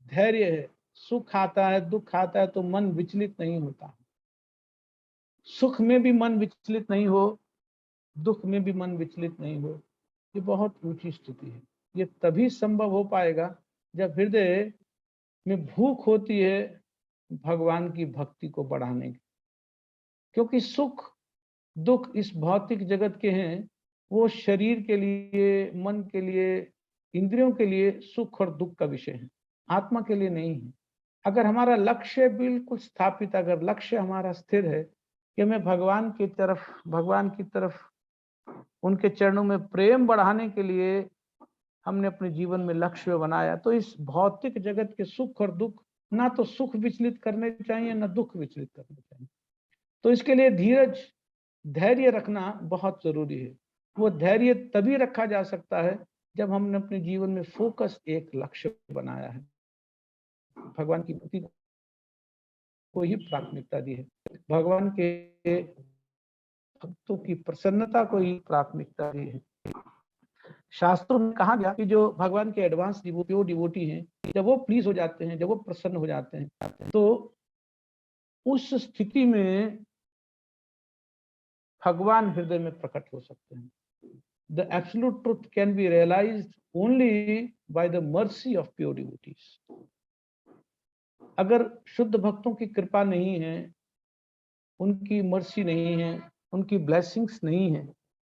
धैर्य है। सुख आता है, दुख आता है तो मन विचलित नहीं होता। सुख में भी मन विचलित नहीं हो, दुख में भी मन विचलित नहीं हो। ये बहुत ऊंची स्थिति है। ये तभी संभव हो पाएगा जब हृदय में भूख होती है भगवान की भक्ति को बढ़ाने की। क्योंकि सुख दुख इस भौतिक जगत के हैं, वो शरीर के लिए, मन के लिए, इंद्रियों के लिए सुख और दुख का विषय है, आत्मा के लिए नहीं है। अगर हमारा लक्ष्य बिल्कुल स्थापित, अगर लक्ष्य हमारा स्थिर है कि हमें भगवान की तरफ उनके चरणों में प्रेम बढ़ाने के लिए हमने अपने जीवन में लक्ष्य बनाया, तो इस भौतिक जगत के सुख और दुख, ना तो सुख विचलित करने चाहिए ना दुख विचलित करने चाहिए। तो इसके लिए धीरज, धैर्य रखना बहुत जरूरी है। वो धैर्य तभी रखा जा सकता है जब हमने अपने जीवन में फोकस, एक लक्ष्य बनाया है, भगवान की भक्ति को ही प्राथमिकता दी है, भगवान के भक्तों की प्रसन्नता को ही प्राथमिकता दी है। शास्त्रों में कहा गया कि जो भगवान के एडवांस डिवोटी हैं, जब वो प्लीज हो जाते हैं, जब वो प्रसन्न हो जाते हैं, तो उस स्थिति में भगवान हृदय में प्रकट हो सकते हैं। The absolute truth can be realized only by the mercy of pure devotees. अगर शुद्ध भक्तों की कृपा नहीं है, उनकी मर्सी नहीं है, उनकी ब्लेसिंग्स नहीं है,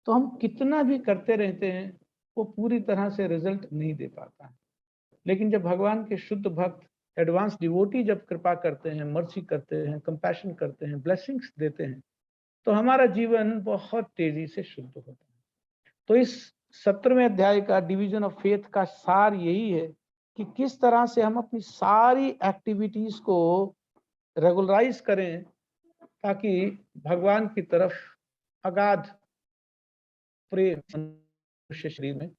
तो हम कितना भी करते रहते हैं वो पूरी तरह से रिजल्ट नहीं दे पाता है। लेकिन जब भगवान के शुद्ध भक्त, एडवांस डिवोटी जब कृपा करते हैं, मर्सी करते हैं, कंपैशन करते हैं, ब्लेसिंग्स देते हैं, तो हमारा जीवन बहुत तेजी से शुद्ध होता है। तो इस 17वें अध्याय का डिवीजन ऑफ फेथ का सार यही है कि किस तरह से हम अपनी सारी एक्टिविटीज को रेगुलराइज करें ताकि भगवान की तरफ अगाध प्रेम मनुष्य शरीर में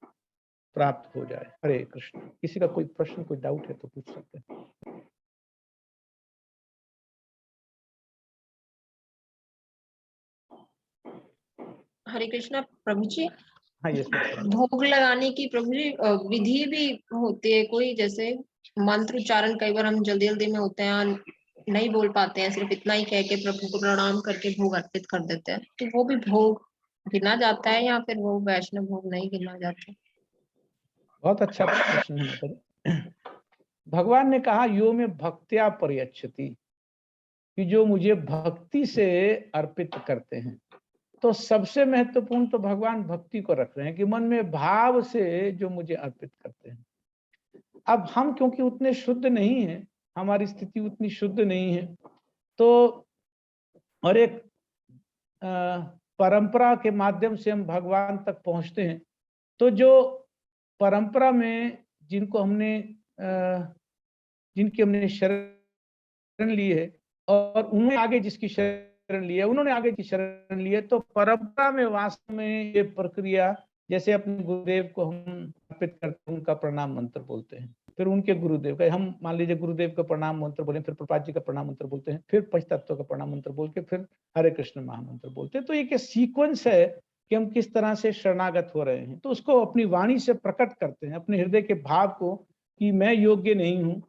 प्राप्त हो जाए। हरे कृष्ण। किसी का कोई प्रश्न, कोई डाउट है तो पूछ सकते हैं। हरे कृष्णा प्रभु जी। हाँ, यस। भोग लगाने की प्रभु जी विधि भी होती है कोई? जैसे मंत्र उच्चारण कई बार हम जल्दी जल्दी में होते हैं, नहीं बोल पाते हैं, सिर्फ इतना ही कह के प्रभु को प्रणाम करके भोग अर्पित कर देते हैं, तो वो भी भोग गिना जाता है या फिर वो वैष्णव भोग नहीं गिना जाता? बहुत अच्छा प्रश्न है। भगवान ने कहा यो में भक्त्या पर्यच्छति, कि जो मुझे भक्ति से अर्पित करते हैं। तो सबसे महत्वपूर्ण तो भगवान भक्ति को रख रहे हैं कि मन में भाव से जो मुझे अर्पित करते हैं। अब हम क्योंकि उतने शुद्ध नहीं हैं, हमारी स्थिति उतनी शुद्ध नहीं है, तो और एक परंपरा के माध्यम से हम भगवान तक पहुंचते हैं। तो जो परंपरा में जिनको हमने जिनकी हमने शरण ली है और उन्होंने आगे जिसकी शरण ली है, उन्होंने आगे की शरण ली है, तो परंपरा में वास्तव में ये प्रक्रिया, जैसे अपने गुरुदेव को हम अर्पित करते हैं, उनका प्रणाम मंत्र बोलते हैं, फिर उनके गुरुदेव का, हम मान लीजिए गुरुदेव का प्रणाम मंत्र बोले, फिर प्रपात जी का प्रणाम मंत्र बोलते हैं, फिर पंचतत्व का प्रणाम मंत्र बोल के फिर हरे कृष्ण महामंत्र बोलते हैं। तो एक सीक्वेंस है कि हम किस तरह से शरणागत हो रहे हैं। तो उसको अपनी वाणी से प्रकट करते हैं, अपने हृदय के भाव को, कि मैं योग्य नहीं हूँ,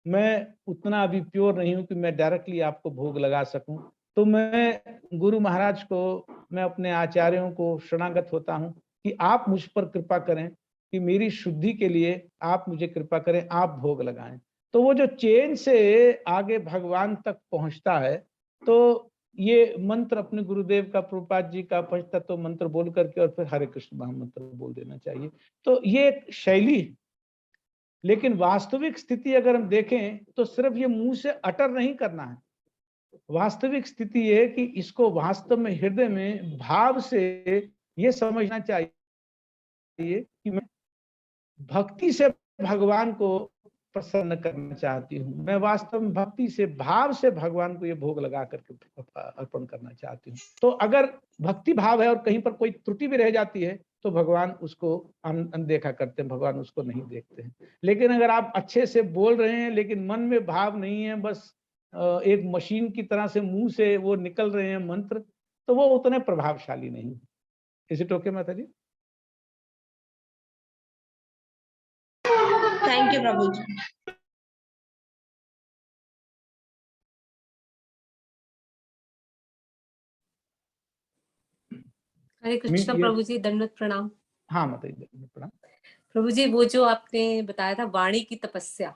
मैं उतना अभी प्योर नहीं हूँ कि मैं डायरेक्टली आपको भोग लगा सकूं। तो मैं गुरु महाराज को, मैं अपने आचार्यों को शरणागत होता हूँ कि आप मुझ पर कृपा करें, कि मेरी शुद्धि के लिए आप मुझे कृपा करें, आप भोग लगाएं। तो वो जो चेन से आगे भगवान तक पहुंचता है, तो ये मंत्र अपने गुरुदेव का, प्रभुपाद जी का पंचतत्व मंत्र बोल करके और फिर हरे कृष्ण महामंत्र बोल देना चाहिए। तो ये एक शैली है, लेकिन वास्तविक स्थिति अगर हम देखें तो सिर्फ ये मुंह से अटर नहीं करना है। वास्तविक स्थिति ये है कि इसको वास्तव में हृदय में भाव से ये समझना चाहिए कि मैं भक्ति से भगवान को प्रसन्न करना चाहती हूँ, मैं वास्तव में भक्ति से, भाव से भगवान को ये भोग लगा करके अर्पण करना चाहती हूँ। तो अगर भक्ति भाव है और कहीं पर कोई त्रुटि भी रह जाती है तो भगवान उसको अनदेखा करते हैं, भगवान उसको नहीं देखते हैं। लेकिन अगर आप अच्छे से बोल रहे हैं लेकिन मन में भाव नहीं है, बस एक मशीन की तरह से मुंह से वो निकल रहे हैं मंत्र, तो वो उतने प्रभावशाली नहीं है। इज इट ओके माता जी? थैंक यू प्रभु जी। हरे कृष्णा प्रभु जी, दंडवत प्रणाम। हाँ माता जी, प्रणाम। प्रभु जी, वो जो आपने बताया था वाणी की तपस्या,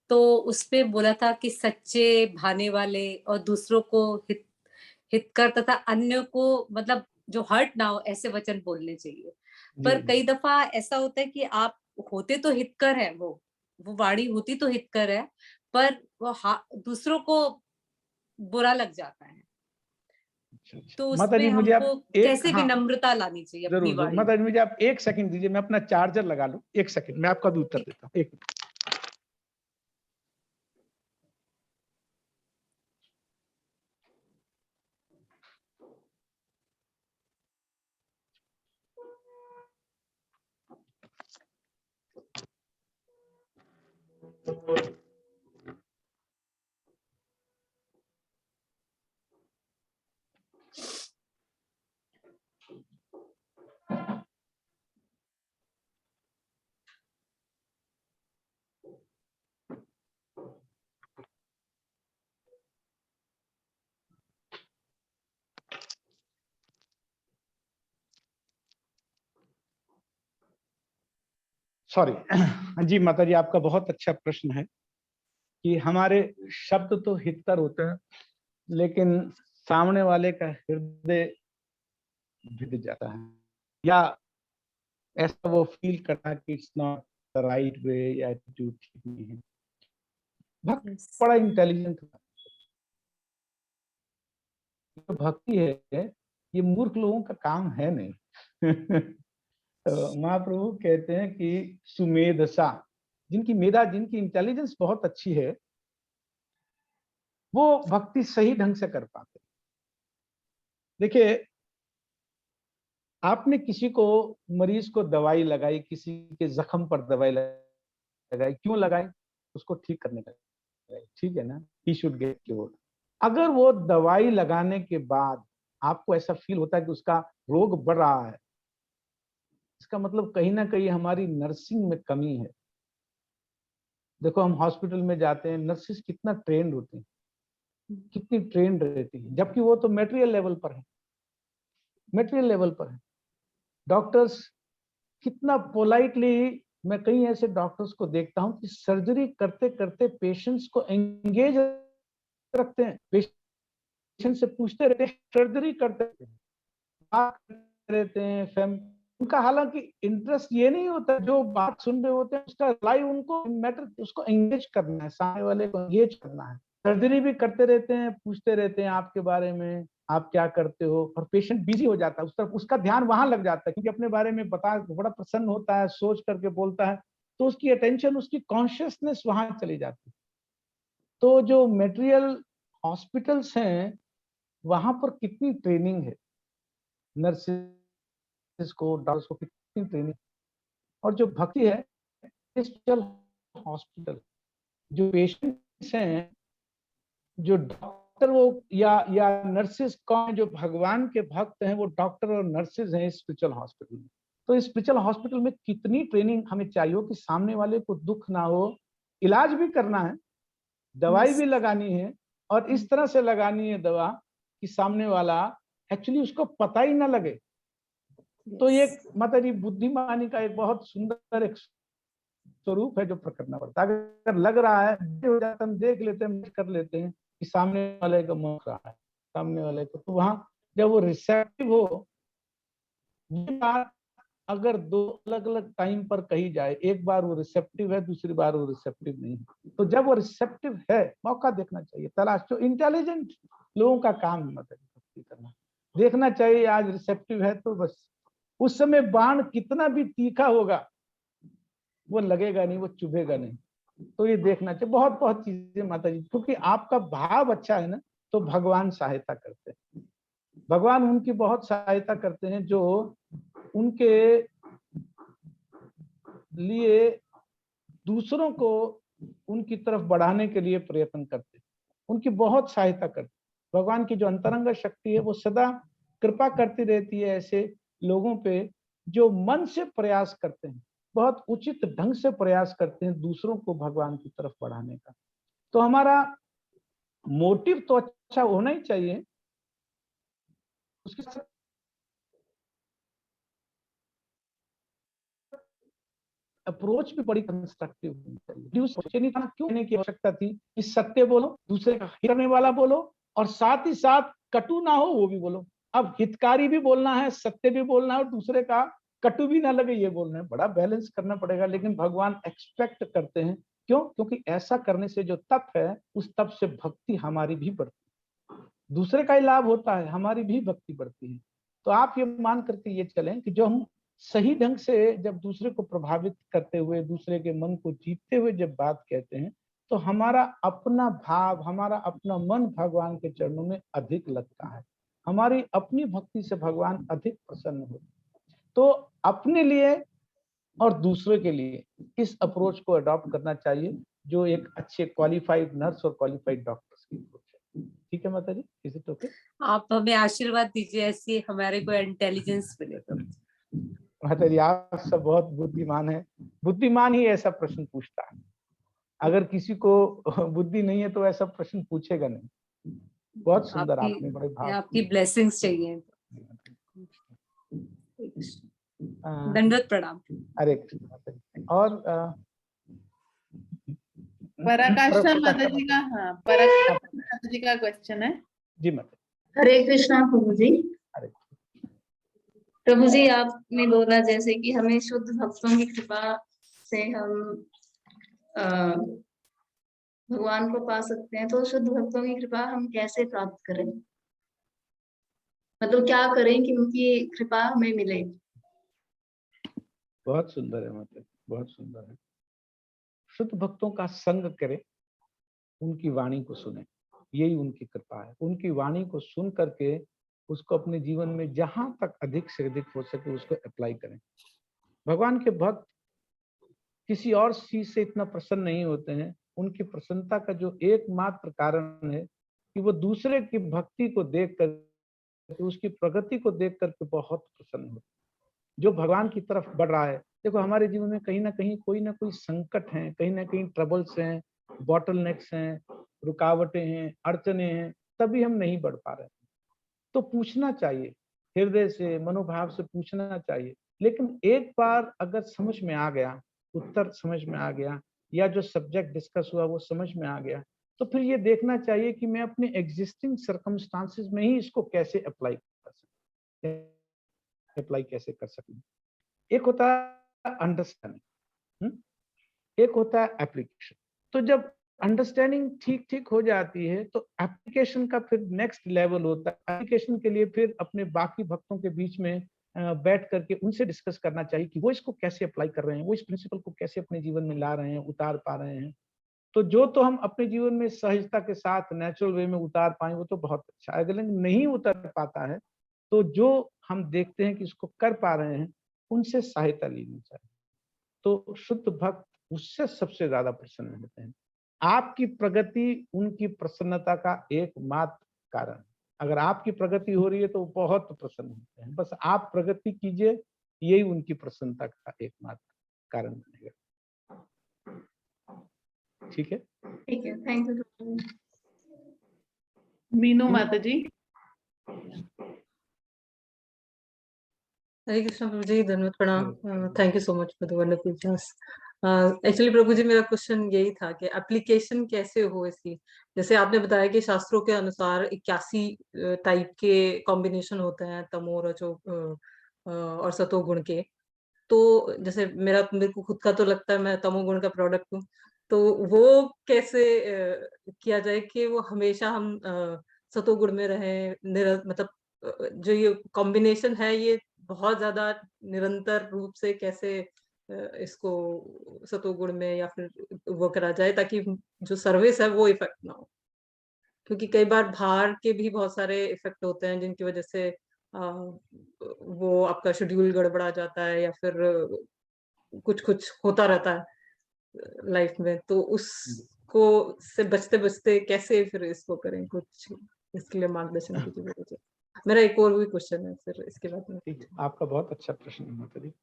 तो उसपे बोला था कि सच्चे, भाने वाले और दूसरों को हितकर तथा अन्य को मतलब जो हर्ट ना हो ऐसे वचन बोलने चाहिए। पर कई दफा ऐसा होता है कि आप होते तो हितकर है, वो वाणी होती तो हितकर है, पर वो दूसरों को बुरा लग जाता है। तो उसमें हमको कैसे विनम्रता लानी चाहिए अपनी वाणी? माता जी मुझे आप 1 सेकंड दीजिए, मैं अपना चार्जर लगा लूं। 1 सेकंड, मैं आपका भी उत्तर देता हूँ। 1 मिनट। सॉरी जी माता जी, आपका बहुत अच्छा प्रश्न है कि हमारे शब्द तो हितकर होते हैं लेकिन सामने वाले का हृदय भिद जाता है, या ऐसा वो फील करता है कि it's not the right way, या एटीट्यूड ठीक नहीं है। भक्त बड़ा इंटेलिजेंट है। जो भक्ति है ये मूर्ख लोगों का काम है नहीं। तो महाप्रभु कहते हैं कि सुमेधसा, जिनकी मेधा, जिनकी इंटेलिजेंस बहुत अच्छी है, वो भक्ति सही ढंग से कर पाते। देखिए, आपने किसी को, मरीज को दवाई लगाई, किसी के जख्म पर दवाई लगाई, क्यों लगाई? उसको ठीक करने का, ठीक है ना, ही शुड गेट क्योर्ड। अगर वो दवाई लगाने के बाद आपको ऐसा फील होता है कि उसका रोग बढ़ रहा है, इसका मतलब कहीं ना कहीं हमारी नर्सिंग में कमी है। देखो, हम हॉस्पिटल में जाते हैं, नर्सेस कितना ट्रेंड होती हैं, कितनी ट्रेंड रहती है, जबकि वो तो मटेरियल लेवल पर है, मटेरियल लेवल पर है। डॉक्टर्स कितना पोलाइटली, मैं कई ऐसे डॉक्टर्स को देखता हूं कि सर्जरी करते करते पेशेंट्स को एंगेज रखते हैं, पेशेंट से पूछते रहते हैं, सर्जरी करते रहते हैं, बात करते रहते हैं, उनका हालांकि इंटरेस्ट ये नहीं होता, जो बात सुन रहे होते हैं उसका लाइव उनको मैटर, उसको एंगेज करना है, सामने वाले को एंगेज करना है। सर्जरी भी करते रहते हैं, पूछते रहते हैं आपके बारे में, आप क्या करते हो, और पेशेंट बिजी हो जाता है, उस तरफ उसका ध्यान वहां लग जाता है, क्योंकि अपने बारे में बता, बड़ा प्रसन्न होता है, सोच करके बोलता है, तो उसकी अटेंशन, उसकी कॉन्शियसनेस वहां चली जाती है। तो जो मेटेरियल हॉस्पिटल्स हैं वहां पर कितनी ट्रेनिंग है, नर्सेस को, डॉक्टर्स को कितनी ट्रेनिंग, और जो भक्ति है स्पेशल हॉस्पिटल, जो पेशेंट्स हैं, जो डॉक्टर वो या नर्सेस कौन, जो भगवान के भक्त हैं वो डॉक्टर और नर्सेस हैं स्पिरिचुअल हॉस्पिटल में। तो स्पिरिचुअल हॉस्पिटल में कितनी ट्रेनिंग हमें चाहिए कि सामने वाले को दुख ना हो, इलाज भी करना है, दवाई भी लगानी है, और इस तरह से लगानी है दवा कि सामने वाला एक्चुअली उसको पता ही ना लगे। तो ये माता जी बुद्धिमानी का एक बहुत सुंदर एक स्वरूप है जो प्रकट करना पड़ता है। अगर लग रहा है हो जाता, हम देख लेते हैं, कर लेते हैं कि सामने वाले का मुंह रहा है, सामने वाले को, तो वहां जब वो रिसेप्टिव हो, ये बात अगर दो अलग अलग टाइम पर कही जाए, एक बार वो रिसेप्टिव है, दूसरी बार वो रिसेप्टिव नहीं है, तो जब वो रिसेप्टिव है मौका देखना चाहिए, तलाश, जो इंटेलिजेंट लोगों का काम है भक्ति करना, देखना चाहिए आज रिसेप्टिव है तो बस उस समय बाण कितना भी तीखा होगा वो लगेगा नहीं, वो चुभेगा नहीं। तो ये देखना चाहिए, बहुत बहुत चीजें माता जी, क्योंकि आपका भाव अच्छा है ना, तो भगवान सहायता करते हैं, भगवान उनकी बहुत सहायता करते हैं जो उनके लिए दूसरों को उनकी तरफ बढ़ाने के लिए प्रयत्न करते हैं, उनकी बहुत सहायता करते हैं। भगवान की जो अंतरंग शक्ति है वो सदा कृपा करती रहती है ऐसे लोगों पे जो मन से प्रयास करते हैं, बहुत उचित ढंग से प्रयास करते हैं दूसरों को भगवान की तरफ बढ़ाने का। तो हमारा मोटिव तो अच्छा होना ही चाहिए, उसके साथ अप्रोच भी बड़ी कंस्ट्रक्टिव होनी चाहिए। क्यों कहने की आवश्यकता थी कि सत्य बोलो, दूसरे का हित करने वाला बोलो, और साथ ही साथ कटु ना हो वो भी बोलो। अब हितकारी भी बोलना है, सत्य भी बोलना है, और दूसरे का कटु भी ना लगे ये बोलना है, बड़ा बैलेंस करना पड़ेगा। लेकिन भगवान एक्सपेक्ट करते हैं, क्यों? क्योंकि ऐसा करने से जो तप है उस तप से भक्ति हमारी भी बढ़ती है, दूसरे का ही लाभ होता है, हमारी भी भक्ति बढ़ती है। तो आप ये मान करके ये चलें कि जो हम सही ढंग से जब दूसरे को प्रभावित करते हुए, दूसरे के मन को जीतते हुए जब बात कहते हैं, तो हमारा अपना भाव, हमारा अपना मन भगवान के चरणों में अधिक लगता है, हमारी अपनी भक्ति से भगवान अधिक प्रसन्न होते हैं। तो अपने लिए और दूसरे के लिए इस अप्रोच को अडॉप्ट करना चाहिए, जो एक अच्छे क्वालिफाइड नर्स और क्वालिफाइड डॉक्टर्स की अप्रोच है। ठीक है माता जी, इज इट ओके? आप हमें आशीर्वाद दीजिए ऐसी हमारे को इंटेलिजेंस मिले तो। माता जी आप सब बहुत बुद्धिमान है, बुद्धिमान ही ऐसा प्रश्न पूछता है, अगर किसी को बुद्धि नहीं है तो ऐसा प्रश्न पूछेगा नहीं। बहुत सुंदर, आपने बड़े भाव, आपकी ब्लेसिंग्स चाहिए। दंडवत प्रणाम। हरे कृष्ण माता जी। और पराकाष्ठा माता जी का, हाँ पराकाष्ठा माता जी का क्वेश्चन है जी माता। हरे कृष्णा प्रभु जी। हरे प्रभु जी आपने बोला जैसे कि हमें शुद्ध भक्तों की कृपा से हम भगवान को पा सकते हैं, तो शुद्ध भक्तों की कृपा हम कैसे प्राप्त करें, मतलब क्या करें कि उनकी कृपा हमें मिले? बहुत सुंदर है माता, बहुत सुंदर है। शुद्ध भक्तों का संग करें, उनकी वाणी को सुने, यही उनकी कृपा है। उनकी वाणी को सुन करके उसको अपने जीवन में जहां तक अधिक से अधिक हो सके उसको अप्लाई करें। भगवान के भक्त किसी और चीज से इतना प्रसन्न नहीं होते हैं, उनकी प्रसन्नता का जो एकमात्र कारण है कि वो दूसरे की भक्ति को देख कर, उसकी प्रगति को देख करके बहुत प्रसन्न होते, जो भगवान की तरफ बढ़ रहा है। देखो हमारे जीवन में कहीं ना कहीं कोई ना कोई संकट है, कहीं ना कहीं ट्रबल्स हैं, बॉटलनेक्स हैं, रुकावटें हैं, अड़चने हैं, तभी हम नहीं बढ़ पा रहे। तो पूछना चाहिए, हृदय से, मनोभाव से पूछना चाहिए। लेकिन एक बार अगर समझ में आ गया, उत्तर समझ में आ गया, या जो सब्जेक्ट डिस्कस हुआ वो समझ में आ गया, तो फिर ये देखना चाहिए कि मैं अपने एग्जिस्टिंग सर्कमस्टांसेस में ही इसको कैसे अप्लाई कैसे कर सकूं। एक होता है अंडरस्टैंडिंग, एक होता है एप्लीकेशन। तो जब अंडरस्टैंडिंग ठीक ठीक हो जाती है तो एप्लीकेशन का फिर नेक्स्ट लेवल होता है। एप्लीकेशन के लिए फिर अपने बाकी भक्तों के बीच में बैठ करके उनसे डिस्कस करना चाहिए कि वो इसको कैसे अप्लाई कर रहे हैं, वो इस प्रिंसिपल को कैसे अपने जीवन में ला रहे हैं, उतार पा रहे हैं। तो जो तो हम अपने जीवन में सहजता के साथ नेचुरल वे में उतार पाए वो तो बहुत अच्छा है। अगर नहीं उतर पाता है तो जो हम देखते हैं कि इसको कर पा रहे हैं उनसे सहायता लेनी चाहिए। तो शुद्ध भक्त उससे सबसे ज्यादा प्रसन्न होते हैं। आपकी प्रगति उनकी प्रसन्नता का एकमात्र कारण है। अगर आपकी प्रगति हो रही है तो बहुत प्रसन्न होते हैं। बस आप प्रगति कीजिए, यही उनकी प्रसन्नता का एकमात्र कारण बनेगा। ठीक है, ठीक है, थैंक यू। मीनू माता जी। हरे कृष्ण प्रभु जी, धन्यवाद, प्रणाम। Thank you so much for the wonderful class. Actually प्रभु जी मेरा क्वेश्चन यही था कि एप्लीकेशन कैसे हो इसकी। जैसे आपने बताया कि शास्त्रों के अनुसार 81 टाइप के कॉम्बिनेशन होते हैं तमो रजो और सतो गुण के। तो जैसे मेरे को खुद का तो लगता है मैं तमोगुण का प्रोडक्ट हूँ, तो वो कैसे किया जाए कि वो हमेशा हम सतोगुण में रहें, मतलब जो ये कॉम्बिनेशन है ये बहुत ज्यादा निरंतर रूप से कैसे इसको सतोगुण में या फिर वो करा जाए ताकि जो सर्विस है वो इफेक्ट ना हो। क्योंकि कई बार बाहर के भी बहुत सारे इफेक्ट होते हैं जिनकी वजह से वो आपका शेड्यूल गड़बड़ा जाता है या फिर कुछ कुछ होता रहता है लाइफ में। तो उसको से बचते बचते कैसे फिर इसको करें, कुछ इसके लिए मार्गदर्शन की जरूरत है। मेरा एक और भी क्वेश्चन है फिर इसके बाद में। ठीक है, आपका बहुत अच्छा प्रश्न है माता जी।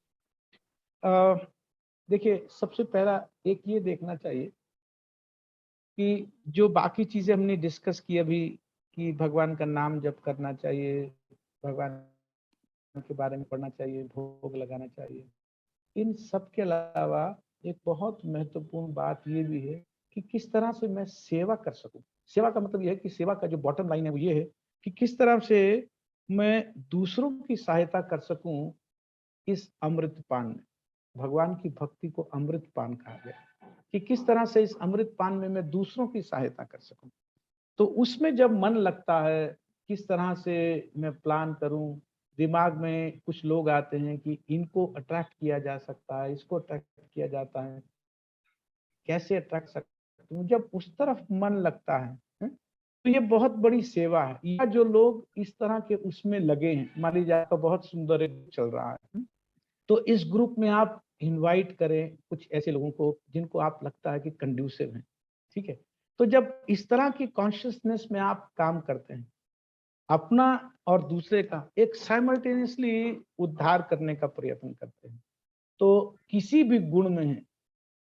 देखिए, सबसे पहला एक ये देखना चाहिए कि जो बाकी चीजें हमने डिस्कस की अभी कि भगवान का नाम जप करना चाहिए, भगवान के बारे में पढ़ना चाहिए, भोग लगाना चाहिए, इन सब के अलावा एक बहुत महत्वपूर्ण बात ये भी है कि किस तरह से मैं सेवा कर सकूं। सेवा का मतलब यह है कि सेवा का जो बॉटम लाइन है वो ये है कि किस तरह से मैं दूसरों की सहायता कर सकूं इस अमृत पान में। भगवान की भक्ति को अमृत पान कहा गया कि किस तरह से इस अमृत पान में मैं दूसरों की सहायता कर सकूं। तो उसमें जब मन लगता है किस तरह से मैं प्लान करूं, दिमाग में कुछ लोग आते हैं कि इनको अट्रैक्ट किया जा सकता है, इसको अट्रैक्ट किया जाता है, कैसे अट्रैक्ट सकते हूँ, जब उस तरफ मन लगता है तो ये बहुत बड़ी सेवा है। या जो लोग इस तरह के उसमें लगे हैं, मान लीजिए आपका बहुत सुंदर एक चल रहा है तो इस ग्रुप में आप इनवाइट करें कुछ ऐसे लोगों को जिनको आप लगता है कि कंड्यूसिव हैं। ठीक है, तो जब इस तरह की कॉन्शियसनेस में आप काम करते हैं, अपना और दूसरे का एक साइमल्टेनियसली उद्धार करने का प्रयत्न करते हैं, तो किसी भी गुण में है,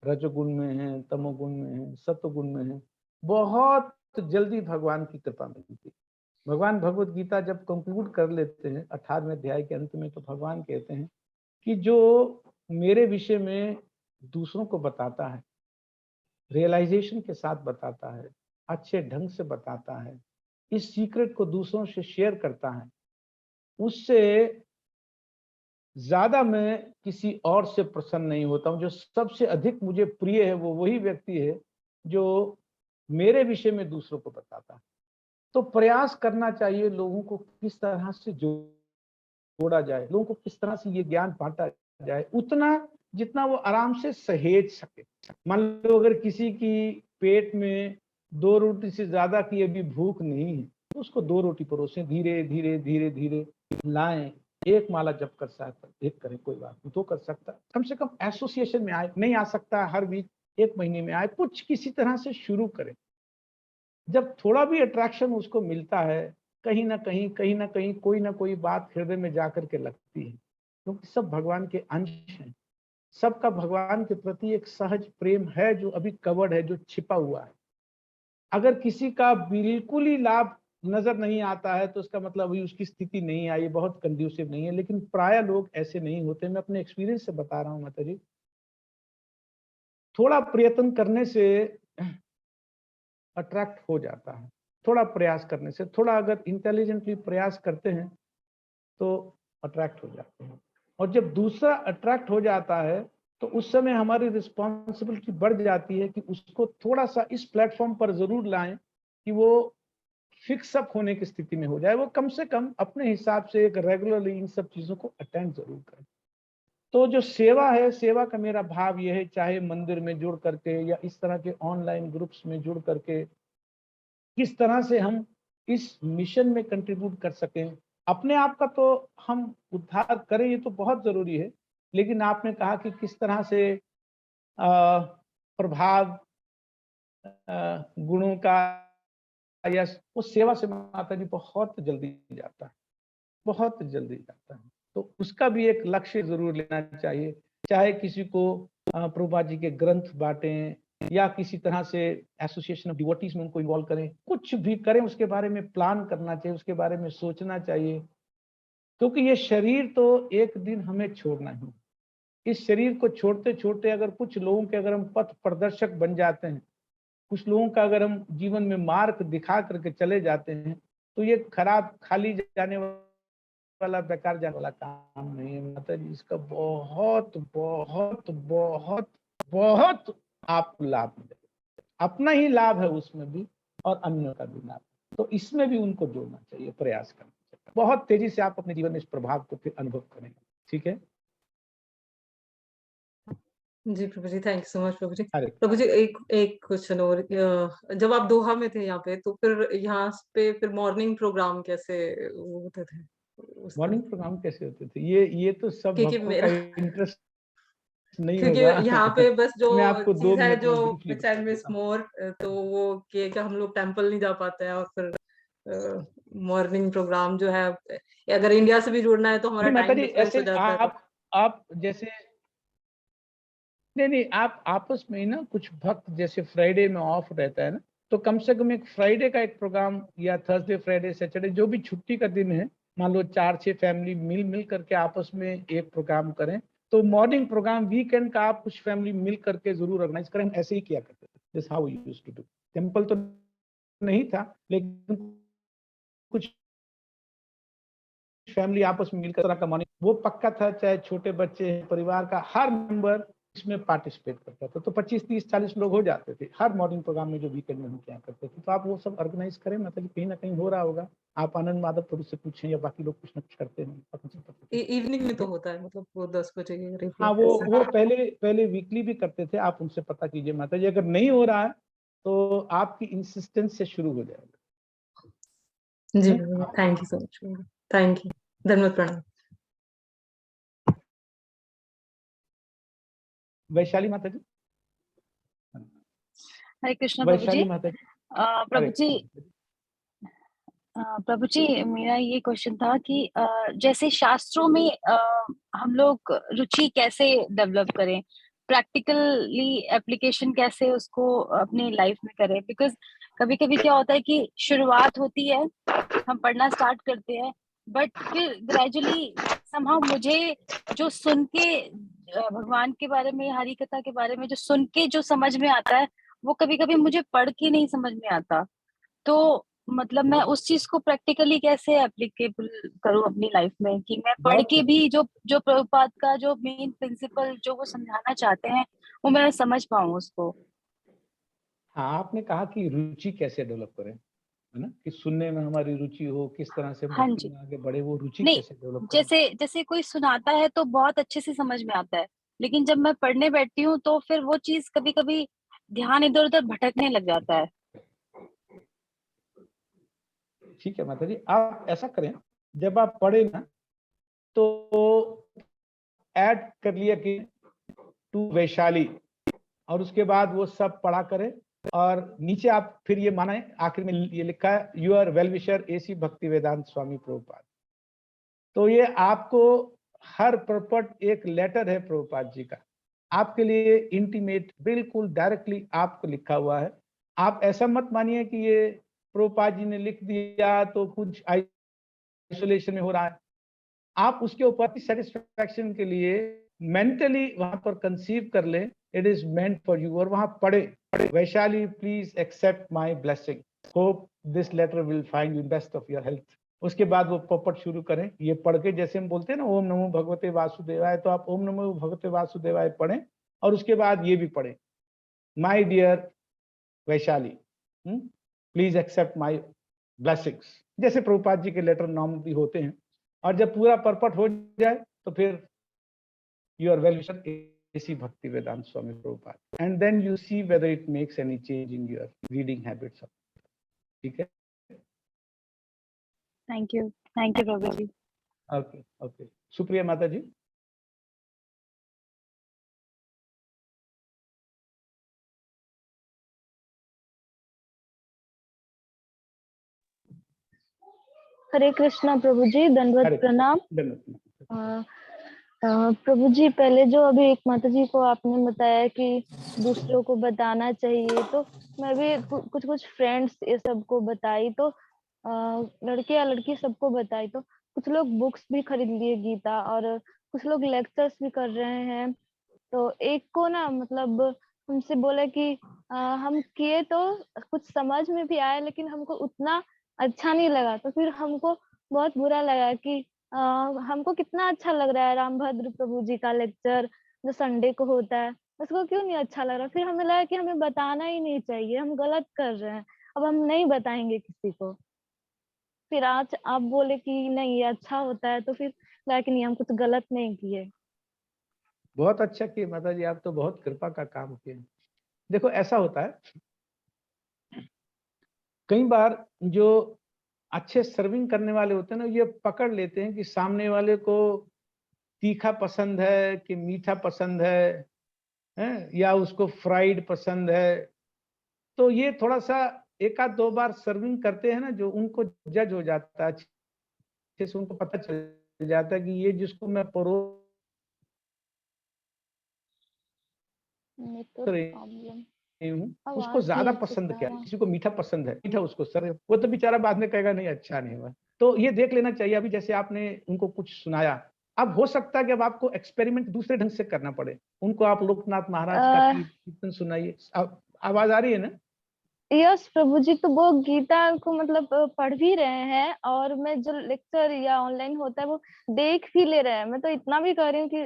रजोगुण में है, तमोगुण में है, सत्वगुण में है, बहुत जल्दी भगवान की कृपा मिलती है। भगवान भगवत गीता जब कंक्लूड कर लेते हैं 18वें अध्याय के अंत में, तो भगवान कहते हैं कि जो मेरे विषय में दूसरों को बताता है, रियलाइजेशन के साथ बताता है, अच्छे ढंग से बताता है, इस सीक्रेट को दूसरों से शेयर करता है, उससे ज्यादा मैं किसी और से प्रसन्न नहीं होता हूं। जो सबसे अधिक मुझे प्रिय है वो वही व्यक्ति है जो मेरे विषय में दूसरों को बताता है। तो प्रयास करना चाहिए लोगों को किस तरह से जोड़ा जाए, लोगों को किस तरह से ये ज्ञान बांटा जाए, उतना जितना वो आराम से सहेज सके। मान लो अगर किसी की पेट में 2 रोटी से ज्यादा की अभी भूख नहीं है तो उसको 2 रोटी परोसें, धीरे धीरे धीरे धीरे लाएं, एक माला जप कर सकता, एक करें, कोई बात नहीं, तो कर सकता, कम से कम एसोसिएशन में आए, नहीं आ सकता हर वीक, 1 महीने में आए, कुछ किसी तरह से शुरू करें। जब थोड़ा भी अट्रैक्शन उसको मिलता है, कहीं ना कहीं कोई ना कोई बात हृदय में जाकर के लगती है, क्योंकि सब भगवान के अंश हैं। सबका भगवान के प्रति एक सहज प्रेम है जो अभी कवर्ड है, जो छिपा हुआ है। अगर किसी का बिल्कुल ही लाभ नजर नहीं आता है तो उसका मतलब अभी उसकी स्थिति नहीं आई, बहुत कंड्यूसिव नहीं है। लेकिन प्राय लोग ऐसे नहीं होते, मैं अपने एक्सपीरियंस से बता रहा हूँ माता जी। थोड़ा प्रयत्न करने से अट्रैक्ट हो जाता है। थोड़ा प्रयास करने से, थोड़ा अगर इंटेलिजेंटली प्रयास करते हैं तो अट्रैक्ट हो जाते हैं। और जब दूसरा अट्रैक्ट हो जाता है तो उस समय हमारी रिस्पॉन्सिबिलिटी बढ़ जाती है कि उसको थोड़ा सा इस प्लेटफॉर्म पर जरूर लाएं कि वो फिक्स अप होने की स्थिति में हो जाए, वो कम से कम अपने हिसाब से एक रेगुलरली इन सब चीजों को अटेंड जरूर करें। तो जो सेवा है, सेवा का मेरा भाव यह है, चाहे मंदिर में जुड़ करके या इस तरह के ऑनलाइन ग्रुप्स में जुड़ करके, किस तरह से हम इस मिशन में कंट्रीब्यूट कर सकें। अपने आप का तो हम उद्धार करें, ये तो बहुत जरूरी है, लेकिन आपने कहा कि किस तरह से प्रभाव गुणों का या वो सेवा से माता जी बहुत जल्दी जाता है, बहुत जल्दी जाता है। तो उसका भी एक लक्ष्य जरूर लेना चाहिए, चाहे किसी को प्रभुपाद जी के ग्रंथ बांटें या किसी तरह से एसोसिएशन ऑफ डिवोटीज में उनको इन्वॉल्व करें, कुछ भी करें उसके बारे में प्लान करना चाहिए, उसके बारे में सोचना चाहिए, क्योंकि ये शरीर तो एक दिन हमें छोड़ना ही। इस शरीर को छोड़ते छोड़ते अगर कुछ लोगों के अगर हम पथ प्रदर्शक बन जाते हैं, कुछ लोगों का अगर हम जीवन में मार्ग दिखा करके चले जाते हैं, तो ये खराब खाली जाने वाला बेकार जाने वाला काम नहीं है माता जी। इसका बहुत बहुत बहुत बहुत आपको लाभ मिलेगा, अपना ही लाभ है उसमें भी और अन्यों का भी लाभ, तो इसमें भी उनको जोड़ना चाहिए, प्रयास करना चाहिए। बहुत तेजी से आप अपने जीवन में इस प्रभाव को फिर अनुभव करेंगे। ठीक है जी प्रभु जी, थैंक यू सो मच प्रभु जी। अरे प्रभु जी एक एक क्वेश्चन और, जब आप दोहा में थे यहाँ पे, तो फिर यहाँ पे फिर मॉर्निंग प्रोग्राम कैसे वो होते थे? मॉर्निंग प्रोग्राम कैसे होते थे? ये तो सब क्योंकि भक्तों का मेरा इंटरेस्ट नहीं क्योंकि होगा। यहाँ पे बस जो मैं आपको 2 चीज है मिनट जो में ब्रीफली विच बता आई मिस देता हूँ। मोर, तो वो कि हम लोग टेम्पल नहीं जा पाते हैं, और फिर मॉर्निंग प्रोग्राम जो है, अगर इंडिया से भी जुड़ना है तो हमारा नहीं माता टाइम जी, डिफरेंस हो ऐसे जाता है। आप जैसे नहीं आप आपस में ही ना, कुछ भक्त जैसे फ्राइडे में ऑफ रहता है ना, तो कम से कम एक फ्राइडे का एक प्रोग्राम या थर्सडे फ्राइडे सैटरडे जो भी छुट्टी का दिन है, मान लो 4-6 फैमिली मिल करके आपस में एक प्रोग्राम करें। तो मॉर्निंग प्रोग्राम वीकेंड का आप कुछ फैमिली मिल करके जरूर ऑर्गेनाइज करें। हम ऐसे ही किया करते थे, this how we used to do. Temple तो नहीं था, लेकिन कुछ फैमिली आपस में मिलकर तरह का मॉर्निंग वो पक्का था, चाहे छोटे बच्चे परिवार का हर मेंबर इसमें पार्टिसिपेट करता था। तो 25, 30, 40 लोग हो जाते थे हर मॉर्निंग प्रोग्राम में जो वीकेंड में हम क्या करते थे। तो आप वो सब ऑर्गेनाइज करें, मतलब कहीं ना कहीं हो रहा होगा। आप आनंद माधव प्रभु से पूछें या बाकी लोग कुछ ना कुछ करते हैं। इवनिंग में तो होता है, मतलब वो 10 बजे हाँ, वो पहले वीकली भी करते थे। आप उनसे पता कीजिए माता जी, अगर नहीं हो रहा है तो आपकी इंसिस्टेंस से शुरू हो जाएगा। जी thank you so much, thank you, धन्यवाद, प्रणाम। वैशाली माता जी। हरे कृष्ण प्रभु जी। वैशाली माता जी। प्रभु जी, प्रभु जी मेरा ये क्वेश्चन था कि जैसे शास्त्रों में हम लोग रुचि कैसे डेवलप करें, प्रैक्टिकली एप्लीकेशन कैसे उसको अपनी लाइफ में करें, बिकॉज कभी कभी क्या होता है कि शुरुआत होती है, हम पढ़ना स्टार्ट करते हैं, बट फिर ग्रेजुअली समहाउ मुझे जो सुन के भगवान के बारे में, हरि कथा के बारे में जो सुन के जो समझ में आता है, वो कभी कभी मुझे पढ़ के नहीं समझ में आता। तो मतलब मैं उस चीज को प्रैक्टिकली कैसे एप्लीकेबल करूं अपनी लाइफ में, कि मैं पढ़ के भी जो जो प्रभुपाद का जो मेन प्रिंसिपल जो वो समझाना चाहते हैं वो मैं समझ पाऊं उसको। हाँ, आपने कहा कि रुचि कैसे डेवलप करें, है ना, कि सुनने में हमारी रुचि हो, किस तरह से हाँ भक्ति जी। में आगे बढ़े, वो रुचि नहीं, कैसे डेवलप करें। जैसे जैसे कोई सुनाता है तो बहुत अच्छे से समझ में आता है, लेकिन जब मैं पढ़ने बैठती हूँ तो फिर वो चीज कभी कभी ध्यान इधर उधर भटकने लग जाता है। ठीक है माता जी, आप ऐसा करें, जब आप पढ़े ना तो ऐड कर लिया कि टू वैशाली, और उसके बाद वो सब पढ़ा करें, और नीचे आप फिर ये माने आखिर में ये लिखा है यूर वेल विशर एसी भक्ति वेदांत स्वामी प्रभुपाद। तो ये आपको हर प्रॉपर्ट एक लेटर है प्रभुपाद जी का, आपके लिए इंटीमेट, बिल्कुल डायरेक्टली आपको लिखा हुआ है। आप ऐसा मत मानिए कि ये प्रभुपाद जी ने लिख दिया तो कुछ आइसोलेशन में हो रहा है। आप उसके ऊपर सेटिस्फैक्शन के लिए मेंटली वहां पर कंसीव कर ले, it is meant for you, और वहां पढ़े, Vaishali please accept my blessing, hope this letter will find you best of your health. उसके बाद वो पॉपट शुरू करें, ये पढ़ के, जैसे हम बोलते हैं ना ओम नमो भगवते वासुदेवाय, तो आप ओम नमो भगवते वासुदेवाय पढ़ें, और उसके बाद ये भी पढ़ें, my dear Vaishali please accept my blessings, जैसे प्रभुपाद जी के लेटर नॉर्मली होते हैं। और जब पूरा परपट हो जाए तो फिर your well wisher AC Bhakti Vedanta Swami Prabhupada, and then you see whether it makes any change in your reading habits. ठीक है? Thank you Prabhu ji. Okay. Supriya माता जी। हरे कृष्णा प्रभु जी, दंडवत प्रणाम। प्रभु जी, पहले जो अभी एक माता जी को आपने बताया कि दूसरों को बताना चाहिए, तो मैं भी कुछ फ्रेंड्स ये सबको बताई, तो लड़के या लड़की सबको बताई, तो कुछ लोग बुक्स भी खरीद लिए गीता, और कुछ लोग लेक्चर्स भी कर रहे हैं। तो एक को ना मतलब हमसे बोला कि हम किए तो कुछ समझ में भी आया, लेकिन हमको उतना अच्छा नहीं लगा। तो फिर हमको बहुत बुरा लगा कि हमको कितना अच्छा लग रहा है रामभद्र प्रभु जी का लेक्चर जो संडे को होता है, उसको क्यों नहीं अच्छा लग रहा। फिर हमें लगा कि हमें बताना ही नहीं चाहिए, हम गलत कर रहे हैं, अब हम नहीं बताएंगे किसी को। फिर आज आप बोले कि नहीं ये अच्छा होता है, तो फिर लगा कि नहीं हम कुछ गलत नहीं किए। बहुत अच्छा किए माता जी, आप तो बहुत कृपा का काम किए। देखो ऐसा होता है, कई बार जो अच्छे सर्विंग करने वाले होते हैं ना, ये पकड़ लेते हैं कि सामने वाले को तीखा पसंद है कि मीठा पसंद है, या उसको फ्राइड पसंद है। तो ये थोड़ा सा एक आध दो बार सर्विंग करते हैं ना, जो उनको जज हो जाता है, अच्छे से उनको पता चल जाता है कि ये जिसको मैं उसको ज्यादा पसंद क्या है, किसी को मीठा पसंद है, मीठा उसको सर, वो तो बेचारा बाद में कहेगा नहीं अच्छा नहीं हुआ। तो ये देख लेना चाहिए। अभी जैसे आपने उनको कुछ सुनाया, अब हो सकता है कि अब आपको एक्सपेरिमेंट दूसरे ढंग से करना पड़े। उनको आप लोकनाथ महाराज का कीर्तन सुनाइए। आवाज आ रही है ना? यस प्रभु जी, तो वो गीता को मतलब पढ़ भी रहे हैं, और मैं जो लेक्चर या ऑनलाइन होता है वो देख भी ले रहे हैं। मैं तो इतना भी कह रही हूँ कि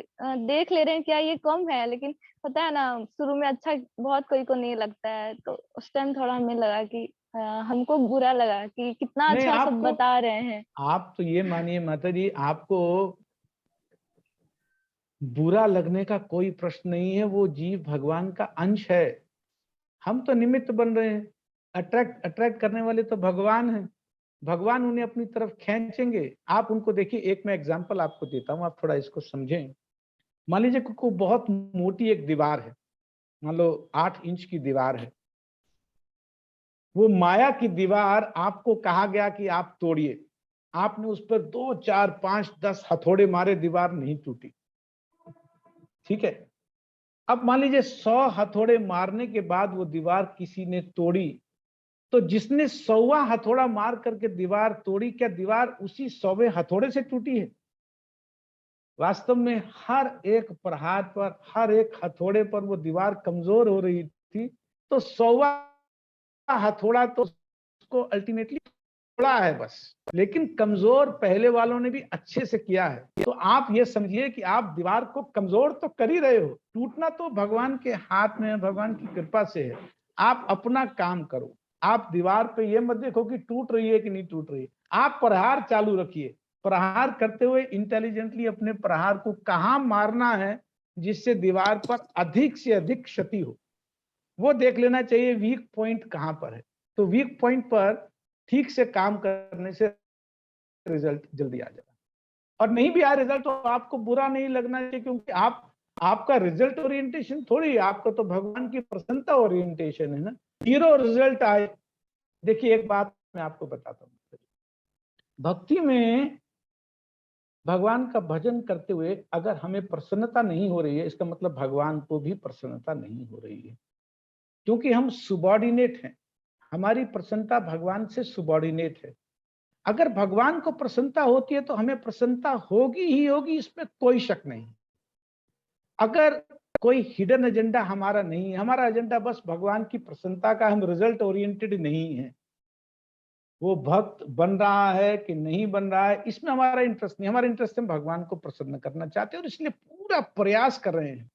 देख ले रहे हैं, क्या ये कम है? लेकिन पता है ना, शुरू में अच्छा बहुत कोई को नहीं लगता है, तो उस टाइम थोड़ा हमें लगा कि हमको बुरा लगा कि कितना अच्छा सब बता रहे हैं। आप तो ये मानिए माता जी, आपको बुरा लगने का कोई प्रश्न नहीं है। वो जीव भगवान का अंश है, हम तो निमित्त बन रहे हैं। अट्रैक्ट करने वाले तो भगवान हैं, भगवान उन्हें अपनी तरफ खींचेंगे। आप उनको देखिए, एक मैं एग्जांपल आपको देता हूं, आप थोड़ा इसको समझें। मान लीजिए को बहुत मोटी एक दीवार है, मान लो 8 इंच की दीवार है। वो माया की दीवार आपको कहा गया कि आप तोड़िए, आपने उस पर 2, 4, 5, 10 हथौड़े मारे, दीवार नहीं टूटी। ठीक है, अब मान लीजिए 100 हथौड़े मारने के बाद वो दीवार किसी ने तोड़ी, तो जिसने 100वां हथौड़ा मार करके दीवार तोड़ी, क्या दीवार उसी 100वें हथौड़े से टूटी है? वास्तव में हर एक प्रहार पर, हर एक हथौड़े पर वो दीवार कमजोर हो रही थी। तो 100वां हथौड़ा तो उसको अल्टीमेटली तोड़ा है बस, लेकिन कमजोर पहले वालों ने भी अच्छे से किया है। तो आप ये समझिए कि आप दीवार को कमजोर तो कर ही रहे हो, टूटना तो भगवान के हाथ में है, भगवान की कृपा से है। आप अपना काम करो, आप दीवार पे ये मत देखो कि टूट रही है कि नहीं टूट रही है। आप प्रहार चालू रखिए, प्रहार करते हुए इंटेलिजेंटली अपने प्रहार को कहाँ मारना है जिससे दीवार पर अधिक से अधिक क्षति हो, वो देख लेना चाहिए। वीक पॉइंट कहाँ पर है, तो वीक पॉइंट पर ठीक से काम करने से रिजल्ट जल्दी आ जाएगा। और नहीं भी आए रिजल्ट तो आपको बुरा नहीं लगना चाहिए, क्योंकि आपका रिजल्ट ओरिएंटेशन थोड़ी है, आपका तो भगवान की प्रसन्नता ओरिएंटेशन है ना। जीरो रिजल्ट आए। देखिए एक बात मैं आपको बताता हूँ, भक्ति में भगवान का भजन करते हुए अगर हमें प्रसन्नता नहीं हो रही है, इसका मतलब भगवान को भी प्रसन्नता नहीं हो रही है, क्योंकि हम सुबॉर्डिनेट हैं। हमारी प्रसन्नता भगवान से सुबॉर्डिनेट है। अगर भगवान को प्रसन्नता होती है तो हमें प्रसन्नता होगी ही होगी, इसमें कोई शक नहीं। अगर कोई हिडन एजेंडा हमारा नहीं है, हमारा एजेंडा बस भगवान की प्रसन्नता का, हम रिजल्ट ओरिएंटेड नहीं है, वो भक्त बन रहा है कि नहीं बन रहा है इसमें हमारा इंटरेस्ट नहीं, हमारा इंटरेस्ट हम भगवान को प्रसन्न करना चाहते हैं और इसलिए पूरा प्रयास कर रहे हैं।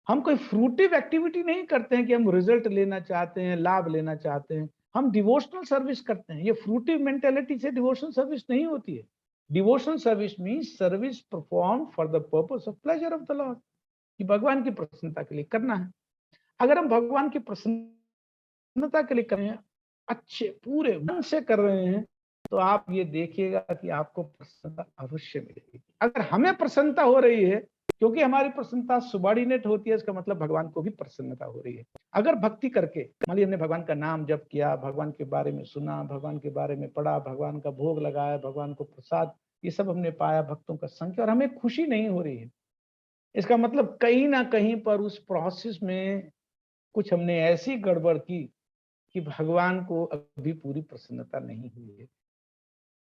हम कोई फ्रूटिव एक्टिविटी नहीं करते हैं कि हम रिजल्ट लेना चाहते हैं, लाभ लेना चाहते हैं, हम डिवोशनल सर्विस करते हैं। ये फ्रूटिव मेंटेलिटी से डिवोशनल सर्विस नहीं होती है। Devotional service means service perform for the purpose of pleasure of the Lord, कि भगवान की प्रसन्नता के लिए करना है। अगर हम भगवान की प्रसन्नता के लिए कर रहे हैं, अच्छे पूरे मन से कर रहे हैं, तो आप ये देखिएगा कि आपको प्रसन्नता अवश्य मिलेगी। अगर हमें प्रसन्नता हो रही है, क्योंकि हमारी प्रसन्नता सुबॉर्डिनेट होती है, इसका मतलब भगवान को भी प्रसन्नता हो रही है। अगर भक्ति करके मान लीजिए हमने भगवान का नाम जप किया, भगवान के बारे में सुना, भगवान के बारे में पढ़ा, भगवान का भोग लगाया, भगवान को प्रसाद, ये सब हमने पाया, भक्तों का संग किया और हमें खुशी नहीं हो रही है, इसका मतलब कहीं ना कहीं पर उस प्रोसेस में कुछ हमने ऐसी गड़बड़ की कि भगवान को अभी पूरी प्रसन्नता नहीं हुई है।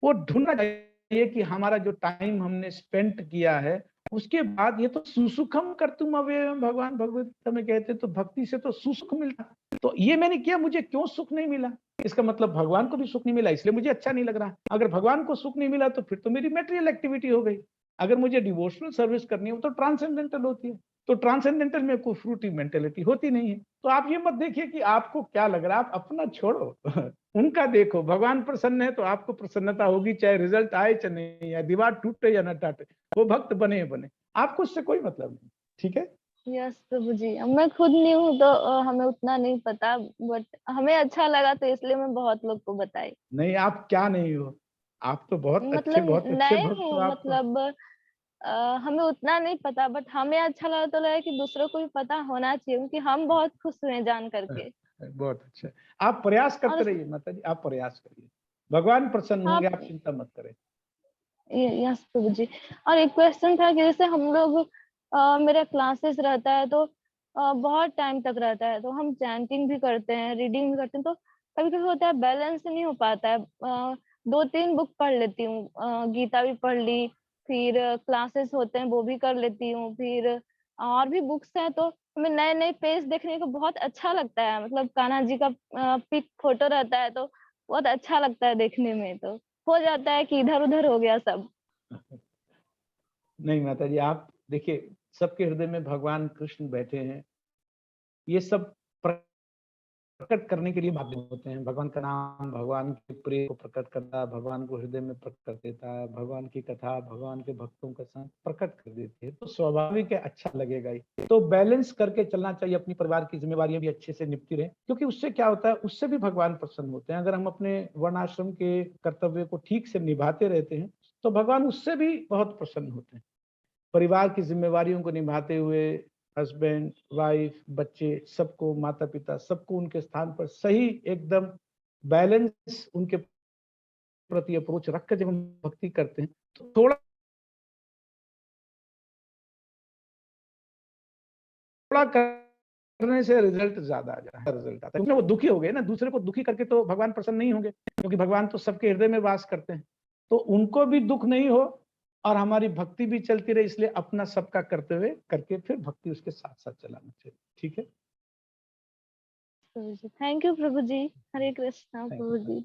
वो ढूंढना चाहिए कि हमारा जो टाइम हमने स्पेंड किया है, उसके बाद ये तो सुसुखम कर्तुम अव्ययम भगवान भगवत गीता में कहते, तो भक्ति से तो सुसुख मिलता, तो ये मैंने किया, मुझे क्यों सुख नहीं मिला, इसका मतलब भगवान को भी सुख नहीं मिला, इसलिए मुझे अच्छा नहीं लग रहा। अगर भगवान को सुख नहीं मिला तो फिर तो मेरी मेटेरियल एक्टिविटी हो गई। अगर मुझे डिवोशनल सर्विस करनी हो तो ट्रांसेंडेंटल होती है, तो ट्रांसेंडेंटल में कोई फ्रूटिव मेंटेलिटी होती नहीं है। तो आप ये मत देखिए कि आपको क्या लग रहा है, आप अपना छोड़ो उनका देखो। भगवान प्रसन्न है तो आपको प्रसन्नता होगी, चाहे रिजल्ट आए चाहे नहीं, या दीवार टूटे या न टूटे, वो भक्त बने बने, आपको उससे कोई मतलब नहीं। ठीक है, यस प्रभु जी, मैं खुद नहीं हूँ तो हमें उतना नहीं पता, बट हमें अच्छा लगा तो इसलिए मैं बहुत लोग को बताई। नहीं आप क्या नहीं हो, आप तो बहुत अच्छे मतलब नए भक्त हो हूँ, आप तो। मतलब हमें उतना नहीं पता, बट हमें अच्छा लगा तो लगा कि दूसरों को भी पता होना चाहिए, क्योंकि हम बहुत खुश हुए जान करके। बहुत अच्छा, आप प्रयास करते और रहिए माता जी, आप प्रयास करिए, भगवान प्रसन्न हाँ, होंगे, आप चिंता मत करें। यस प्रभु जी। और एक क्वेश्चन था कि जैसे हम लोग मेरा क्लासेस रहता है तो बहुत टाइम तक रहता है, तो हम चैंटिंग भी करते हैं, रीडिंग भी करते हैं, तो कभी कभी होता है बैलेंस नहीं हो पाता है। 2-3 बुक पढ़ लेती हूँ, गीता भी पढ़ ली, फिर क्लासेस होते हैं वो भी कर लेती हूँ, फिर और भी बुक्स हैं, तो हमें नए नए पेज देखने को बहुत अच्छा लगता है। मतलब कान्हा जी का पिक फोटो रहता है तो बहुत अच्छा लगता है देखने में, तो हो जाता है कि इधर उधर हो गया सब। नहीं माता जी, आप देखिए सबके हृदय में भगवान कृष्ण बैठे हैं, ये सब प्रकट करने के लिए माध्यम होते हैं। भगवान का नाम भगवान के प्रेम को प्रकट करता है, भगवान को हृदय में प्रकट कर देता है, भगवान की कथा भगवान के भक्तों का संग प्रकट कर देती है, तो स्वाभाविक है अच्छा लगेगा ही। तो बैलेंस करके चलना चाहिए, अपनी परिवार की जिम्मेवारियां भी अच्छे से निपटी रहे, क्योंकि उससे क्या होता है, उससे भी भगवान प्रसन्न होते हैं। अगर हम अपने वर्णाश्रम के कर्तव्य को ठीक से निभाते रहते हैं तो भगवान उससे भी बहुत प्रसन्न होते हैं। परिवार की जिम्मेवारियों को निभाते हुए हस्बैंड वाइफ बच्चे सबको, माता पिता सबको उनके स्थान पर सही एकदम बैलेंस उनके प्रति अप्रोच रखकर जब हम भक्ति करते हैं तो थोड़ा करने से रिजल्ट ज्यादा आ जाता है, रिजल्ट आता है, क्योंकि वो दुखी हो गए ना, दूसरे को दुखी करके तो भगवान प्रसन्न नहीं होंगे, क्योंकि भगवान तो सबके हृदय में वास करते हैं। तो उनको भी दुख नहीं हो और हमारी भक्ति भी चलती रहे, इसलिए अपना सबका करते हुए करके फिर भक्ति उसके साथ साथ चलाना चाहिए। ठीक है, थैंक यू प्रभु जी। हरे कृष्णा प्रभु जी।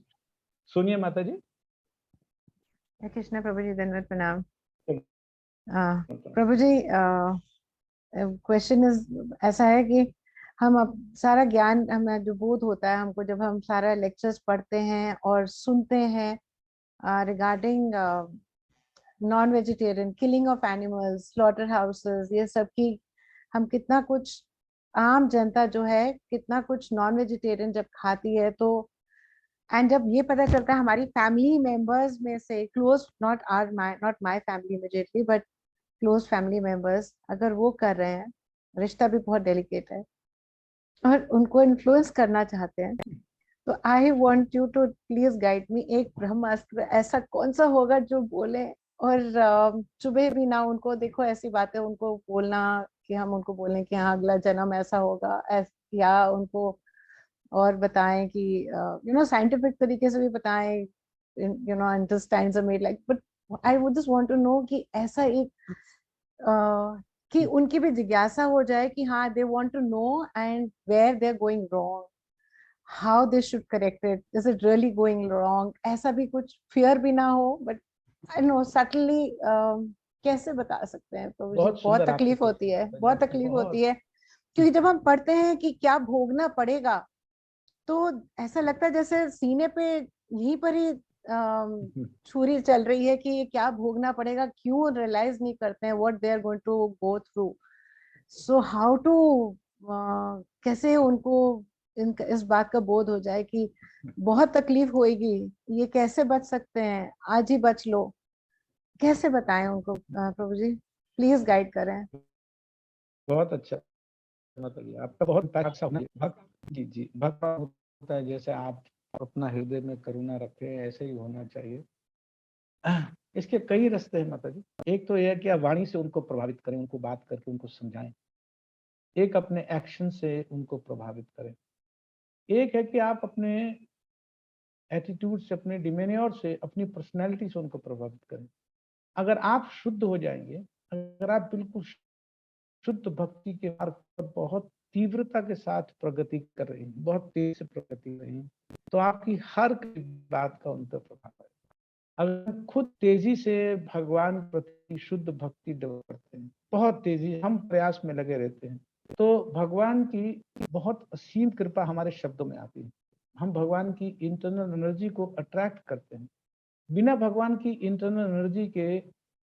सुनिए माता जी। हरे कृष्णा प्रभु जी, धन्यवाद, प्रणाम। प्रभु जी, क्वेश्चन ऐसा है कि हम अब सारा ज्ञान हमें जो बोध होता है हमको, जब हम सारा लेक्चर्स पढ़ते हैं और सुनते हैं regarding non vegetarian killing of animals, slaughter houses, ये सब की हम कितना कुछ आम जनता जो है कितना कुछ नॉन वेजिटेरियन जब खाती है, तो एंड जब ये पता चलता है हमारी फैमिली मेंबर्स में से close, not my family immediately but close family members अगर वो कर रहे हैं, रिश्ता भी बहुत डेलिकेट है और उनको इन्फ्लुएंस करना चाहते हैं, तो I want you to please guide me, एक ब्रह्मास्त्र ऐसा कौन सा होगा जो बोले और सुबह भी ना उनको देखो ऐसी बातें उनको बोलना कि हम उनको बोलें कि हाँ अगला जन्म ऐसा होगा, या उनको और बताएं कि साइंटिफिक तरीके से भी बताएं, intestines are made like, but I would just want to know कि ऐसा एक कि उनकी भी जिज्ञासा हो जाए कि हाँ they want to know and where they are going wrong, how they should correct it, is it really going wrong, ऐसा भी कुछ फियर भी ना हो, बट आई नो सटनली कैसे बता सकते हैं प्रभु जी, बहुत बहुत सुंदर आपने तकलीफ होती है, क्वेश्चन बहुत किया, तकलीफ बहुत होती है, क्योंकि जब हम पढ़ते हैं कि क्या भोगना पड़ेगा तो ऐसा लगता है जैसे सीने पे यहीं पर ही छुरी चल रही है कि ये क्या भोगना पड़ेगा, क्यों रियलाइज नहीं करते हैं what they are going to go through. So how to कैसे उनको इस बात का बोध हो जाए कि बहुत तकलीफ होएगी, ये कैसे बच सकते हैं, आज ही बच लो, कैसे बताएं उनको प्रभु जी, प्लीज गाइड करें। बहुत अच्छा, मतलब आपका बहुत अच्छा भक्त जी जी भक्त होता है, जैसे आप अपना हृदय में करुणा रखें ऐसे ही होना चाहिए। इसके कई रास्ते हैं माता जी। एक तो यह है कि आप वाणी से उनको प्रभावित करें, उनको बात करके उनको समझाएं। एक अपने एक्शन से उनको प्रभावित करें। एक है कि आप अपने एटीट्यूड से, अपने डिमेन्योर से, अपनी पर्सनैलिटी से उनको प्रभावित करें। अगर आप शुद्ध हो जाएंगे, अगर आप बिल्कुल शुद्ध भक्ति के मार्ग पर बहुत तीव्रता के साथ प्रगति कर रही हैं, बहुत तेज से प्रगति कर रही हैं, तो आपकी हर बात का उन पर प्रभाव है। अगर खुद तेजी से भगवान के प्रति शुद्ध भक्ति डेवलप करते हैं, बहुत तेजी हम प्रयास में लगे रहते हैं, तो भगवान की बहुत असीम कृपा हमारे शब्दों में आती है। हम भगवान की इंटरनल एनर्जी को अट्रैक्ट करते हैं। बिना भगवान की इंटरनल एनर्जी के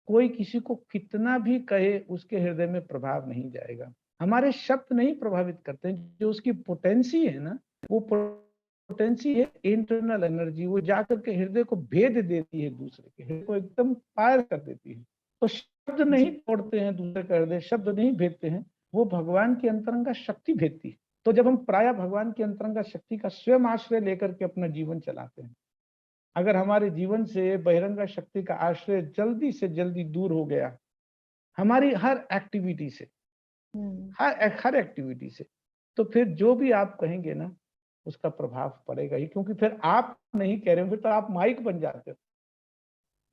कोई किसी को कितना भी कहे उसके हृदय में प्रभाव नहीं जाएगा। हमारे शब्द नहीं प्रभावित करते हैं, जो उसकी पोटेंसी है ना, वो पोटेंसी है इंटरनल एनर्जी, वो जाकर के हृदय को भेद देती है, दूसरे के हृदय को एकदम पार कर देती है। तो शब्द नहीं तोड़ते हैं दूसरे का हृदय, शब्द नहीं भेदते हैं, वो भगवान की अंतरंगा शक्ति भेदती है। तो जब हम प्राय भगवान की अंतरंगा शक्ति का स्वयं आश्रय लेकर के अपना जीवन चलाते हैं, अगर हमारे जीवन से बहिरंगा शक्ति का आश्रय जल्दी से जल्दी दूर हो गया, हमारी हर एक्टिविटी से, हर एक्टिविटी से, तो फिर जो भी आप कहेंगे ना उसका प्रभाव पड़ेगा ही, क्योंकि फिर आप नहीं कह रहे हो, फिर तो आप माइक बन जाते हो।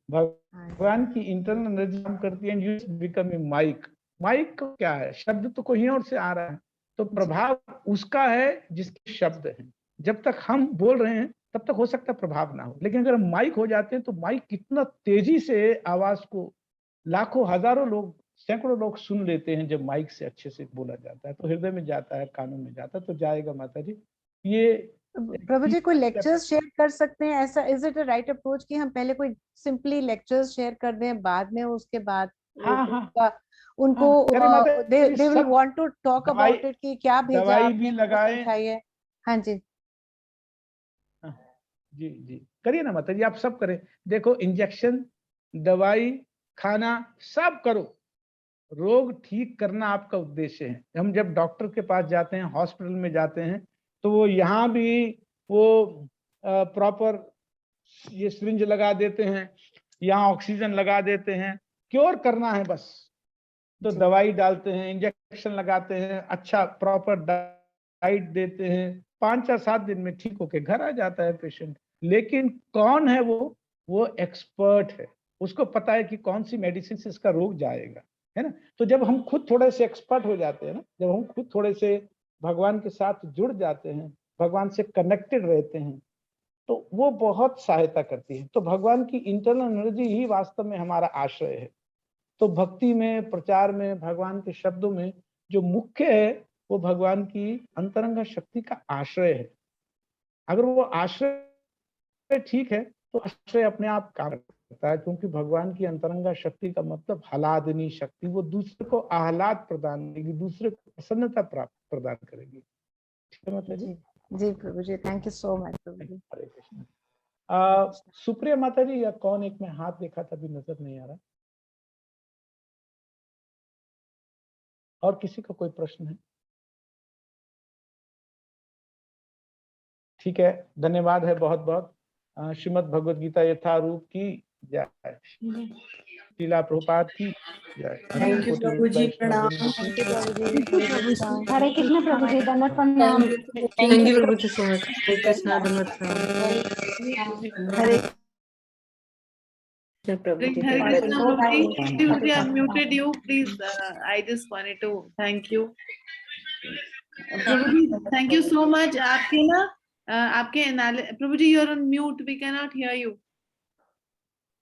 भगवान की इंटरनल एनर्जी काम करती है, you become a mic. Mic क्या है? शब्द तो कहीं और से आ रहा है, तो प्रभाव उसका है जिसके शब्द हैं। जब तक हम बोल रहे हैं तब तक हो सकता है प्रभाव ना हो, लेकिन अगर हम माइक हो जाते हैं तो माइक कितना तेजी से आवाज को लाखों हजारों लोग, सैकड़ों लोग सुन लेते हैं। जब माइक से अच्छे से बोला जाता है तो हृदय में जाता है, कानों में जाता है, तो जाएगा माता जी। ये प्रभु जी कोई लेक्चर्स शेयर कर सकते हैं ऐसा, is it a right approach कि हम पहले कोई सिंपली लेक्चर्स शेयर कर दें, बाद में उसके बाद उनको they will want to talk about it कि क्या भेजा दवाई आपने, भी लगाए। समझाइए। हाँ जी जी जी करिए ना माता जी, आप सब करें। देखो, इंजेक्शन, दवाई, खाना सब करो, रोग ठीक करना आपका उद्देश्य है। हम जब डॉक्टर के पास जाते हैं, हॉस्पिटल में जाते हैं, तो वो यहाँ भी वो प्रॉपर ये सिरिंज लगा देते हैं, यहाँ ऑक्सीजन लगा देते हैं, क्योर करना है बस। तो दवाई डालते हैं, इंजेक्शन लगाते हैं, अच्छा प्रॉपर डाइट देते हैं, 5 या 7 दिन में ठीक होके घर आ जाता है पेशेंट। लेकिन कौन है वो एक्सपर्ट है, उसको पता है कि कौन सी मेडिसिन से इसका रोग जाएगा, है ना। तो जब हम खुद थोड़े से एक्सपर्ट हो जाते हैं ना, जब हम खुद थोड़े से भगवान के साथ जुड़ जाते हैं, भगवान से कनेक्टेड रहते हैं, तो वो बहुत सहायता करती है। तो भगवान की इंटरनल एनर्जी ही वास्तव में हमारा आश्रय है। तो भक्ति में, प्रचार में, भगवान के शब्दों में जो मुख्य है वो भगवान की अंतरंग शक्ति का आश्रय है। अगर वो आश्रय ठीक है तो आश्रय अपने आप काम करता है, क्योंकि भगवान की अंतरंगा शक्ति का मतलब हलादनी शक्ति, वो दूसरे को आह्लाद प्रदान करेगी, दूसरे को प्रसन्नता प्राप्त प्रदान करेगी। ठीक है माता जी? जी प्रभु जी, थैंक यू सो मच प्रभु जी। हरे कृष्ण। सुप्रिया माता जी या कौन एक में हाथ देखा था, अभी नजर नहीं आ रहा। और किसी का कोई प्रश्न है? ठीक है, धन्यवाद है बहुत बहुत। श्रीमद् भगवद गीता यथारूप की जय, शीला प्रभुपाद की जय। थैंक यू प्रभु जी, प्रणाम। हरे कृष्ण प्रभु जी, दंडवत प्रणाम। थैंक यू प्रभु जी सो मच। हरे कृष्णा, दंडवत प्रणाम। हरे Krishna Prabhuji. Hare Krishna Prabhuji. Prabhuji, I've muted you. Please, I just wanted to thank you. Prabhuji, thank you so much. आपके ना आपके Prabhuji, you're on mute. We cannot hear you.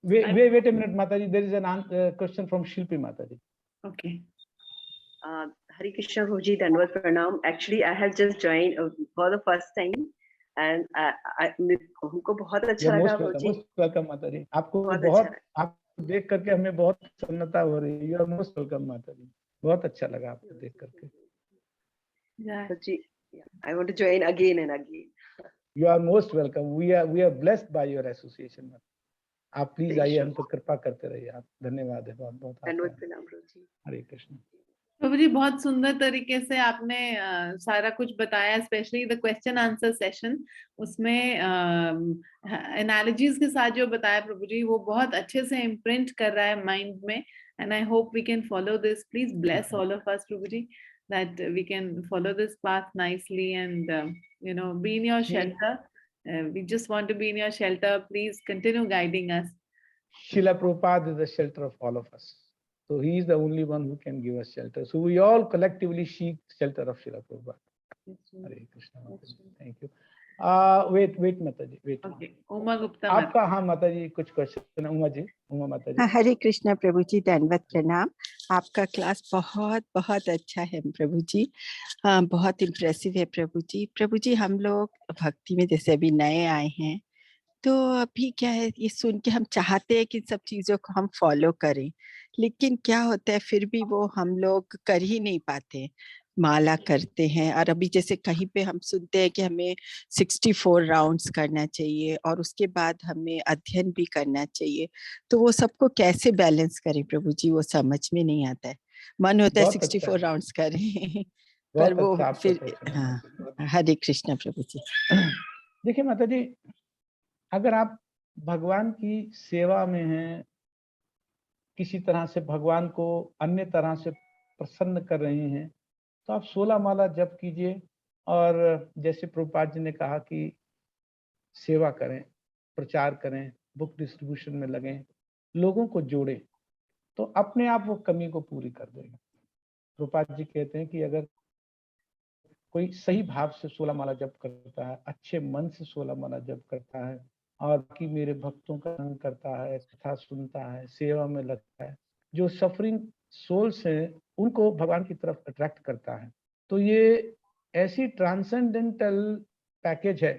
Wait a minute, Mataji. There is an question from Shilpi Mataji. Okay. Hare Krishna Prabhuji, Dandavat Pranam. Actually, I have just joined for the first time, and हमको बहुत अच्छा लगा Prabhuji. Most welcome, Mataji. आपको आपको देख करके हमें बहुत प्रसन्नता हो रही है. You are most welcome, Mataji. बहुत अच्छा लगा आपको देख करके. Prabhuji, I want to join again and again. You are most welcome. We are blessed by your association. आप प्लीज आइए, हम तो कृपा करते रहिए. आप धन्यवाद है बहुत बहुत. धन्यवाद प्रणाम Prabhuji. हरे कृष्ण. प्रभुजी, बहुत सुंदर तरीके से आपने सारा कुछ बताया, specially the question answer session. उसमें एनालॉजीज के साथ जो बताया प्रभुजी, वो बहुत अच्छे से इम्प्रिंट कर रहा है माइंड में. And I hope we can follow this. Please bless all of us Prabhuji, that we can follow this path nicely and be in your shelter. We just want to be in your shelter. Please continue guiding us. Srila Prabhupada is the shelter of all of us. So he is the only one who can give us shelter. So we all collectively seek shelter of Srila Prabhupada. Hare Krishna. Thank you. Wait Mataji. Wait. Okay. Uma Gupta. आपका हाँ माताजी कुछ question. Uma ji, Uma माताजी. हरे कृष्णा प्रभु जी, धन्यवाद प्रणाम. आपका class बहुत बहुत अच्छा है प्रभु जी. बहुत इम्प्रेसिव है प्रभु जी. प्रभु जी, हम लोग भक्ति में जैसे अभी नए आए हैं, तो अभी क्या है, ये सुन के हम चाहते हैं कि सब चीज़ों को हम फॉलो करें, लेकिन क्या होता है फिर भी वो हम लोग कर ही नहीं पाते. माला करते हैं और अभी जैसे कहीं पे हम सुनते हैं कि हमें 64 राउंड्स करना चाहिए और उसके बाद हमें अध्ययन भी करना चाहिए. तो वो सबको कैसे बैलेंस करें प्रभु जी, वो समझ में नहीं आता है. मन होता है 64 राउंड्स करें, पर वो फिर. हाँ, हरे कृष्णा प्रभु जी. देखिए माता जी, अगर आप भगवान की सेवा में हैं, किसी तरह से भगवान को अन्य तरह से प्रसन्न कर रहे हैं, तो आप 16 माला जप कीजिए. और जैसे प्रभुपाद जी ने कहा कि सेवा करें, प्रचार करें, बुक डिस्ट्रीब्यूशन में लगें, लोगों को जोड़ें, तो अपने आप वो कमी को पूरी कर देगा. प्रभुपाद जी कहते हैं कि अगर कोई सही भाव से 16 माला जप करता है, अच्छे मन से 16 माला जप करता है और बाकी मेरे भक्तों का संग करता है, कथा सुनता है, सेवा में लगता है, जो सफरिंग सोल्स हैं उनको भगवान की तरफ अट्रैक्ट करता है. तो ये ऐसी ट्रांसेंडेंटल पैकेज है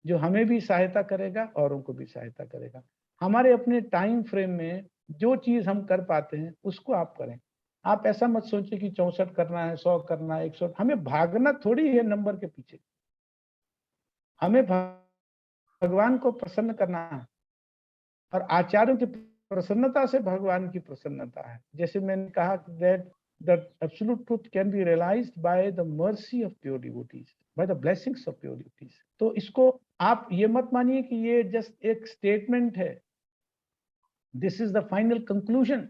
जो हमें भी सहायता करेगा, औरों को भी सहायता करेगा. हमारे अपने टाइम फ्रेम में जो चीज हम कर पाते हैं उसको आप करें. आप ऐसा मत सोचिए कि 64 करना है, 100 करना है, 100. हमें भागना थोड़ी है नंबर के पीछे. हमें भगवान को प्रसन्न करना है और आचार्यों की प्रसन्नता से भगवान की प्रसन्नता है. जैसे मैंने कहा that the absolute truth can be realized by the mercy of pure devotees, by the blessings of pure devotees. तो इसको आप ये मत मानिए कि ये जस्ट एक स्टेटमेंट है, this is the final conclusion.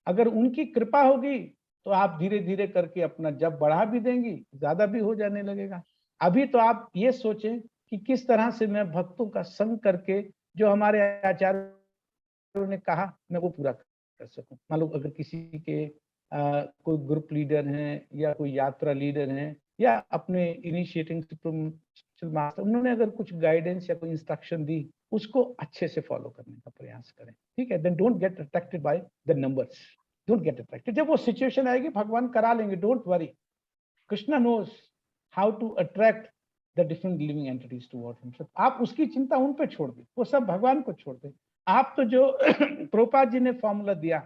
अगर उनकी कृपा होगी तो आप धीरे धीरे करके अपना जप बढ़ा भी देंगी, ज्यादा भी हो जाने लगेगा. अभी तो आप ये सोचें कि किस तरह से मैं भक्तों का संग करके जो हमारे आचार्यों ने कहा मैं वो पूरा कर सकूं. मान लो अगर किसी के कोई ग्रुप लीडर हैं या कोई यात्रा लीडर हैं या अपने इनिशिएटिंग मास्टर, उन्होंने अगर कुछ गाइडेंस या कोई इंस्ट्रक्शन दी, उसको अच्छे से फॉलो करने का प्रयास करें. ठीक है, then don't get attracted by the numbers, don't get attracted. जब वो सिचुएशन आएगी भगवान करा लेंगे, don't worry. Krishna knows how to attract the different living entities toward himself. आप उसकी चिंता उन पे छोड़ दें, वो सब भगवान को छोड़ दें. आप तो जो प्रभुपाद जी ने फॉर्मूला दिया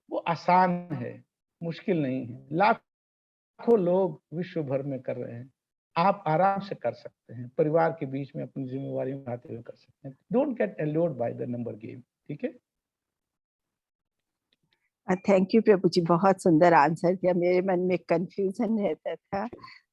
वो आसान है, मुश्किल नहीं है. लाखों लोग विश्व भर में कर रहे हैं, आप आराम से कर सकते हैं. परिवार के बीच में अपनी जिम्मेवारी निभाते हुए कर सकते हैं. Don't get allowed by the number game. ठीक है. थैंक यू प्रभु जी, बहुत सुंदर आंसर दिया. मेरे मन में कंफ्यूजन रहता था.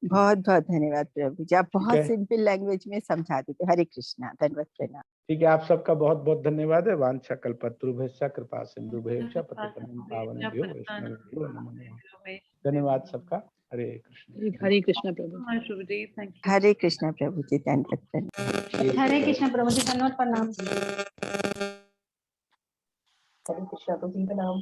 बहुत बहुत धन्यवाद प्रभु जी, आप बहुत सिंपल लैंग्वेज में समझा देते. हरे कृष्णा, धन्यवाद प्रणाम. ठीक है, आप सबका बहुत बहुत धन्यवाद है. वांछा कल्पतरुभ्यश्च कृपा सिंधुभ्यश्च पतितनं पावनेभ्यो वैष्णवेभ्यो नमो नमः. धन्यवाद सबका. हरे कृष्ण. हरे कृष्णा प्रभु. हरे कृष्णा प्रभु जी, धन्यवाद प्रणाम. हरे कृष्णा प्रभु जी, धन्यवाद प्रणाम. हरे कृष्णा प्रभु जी प्रणाम।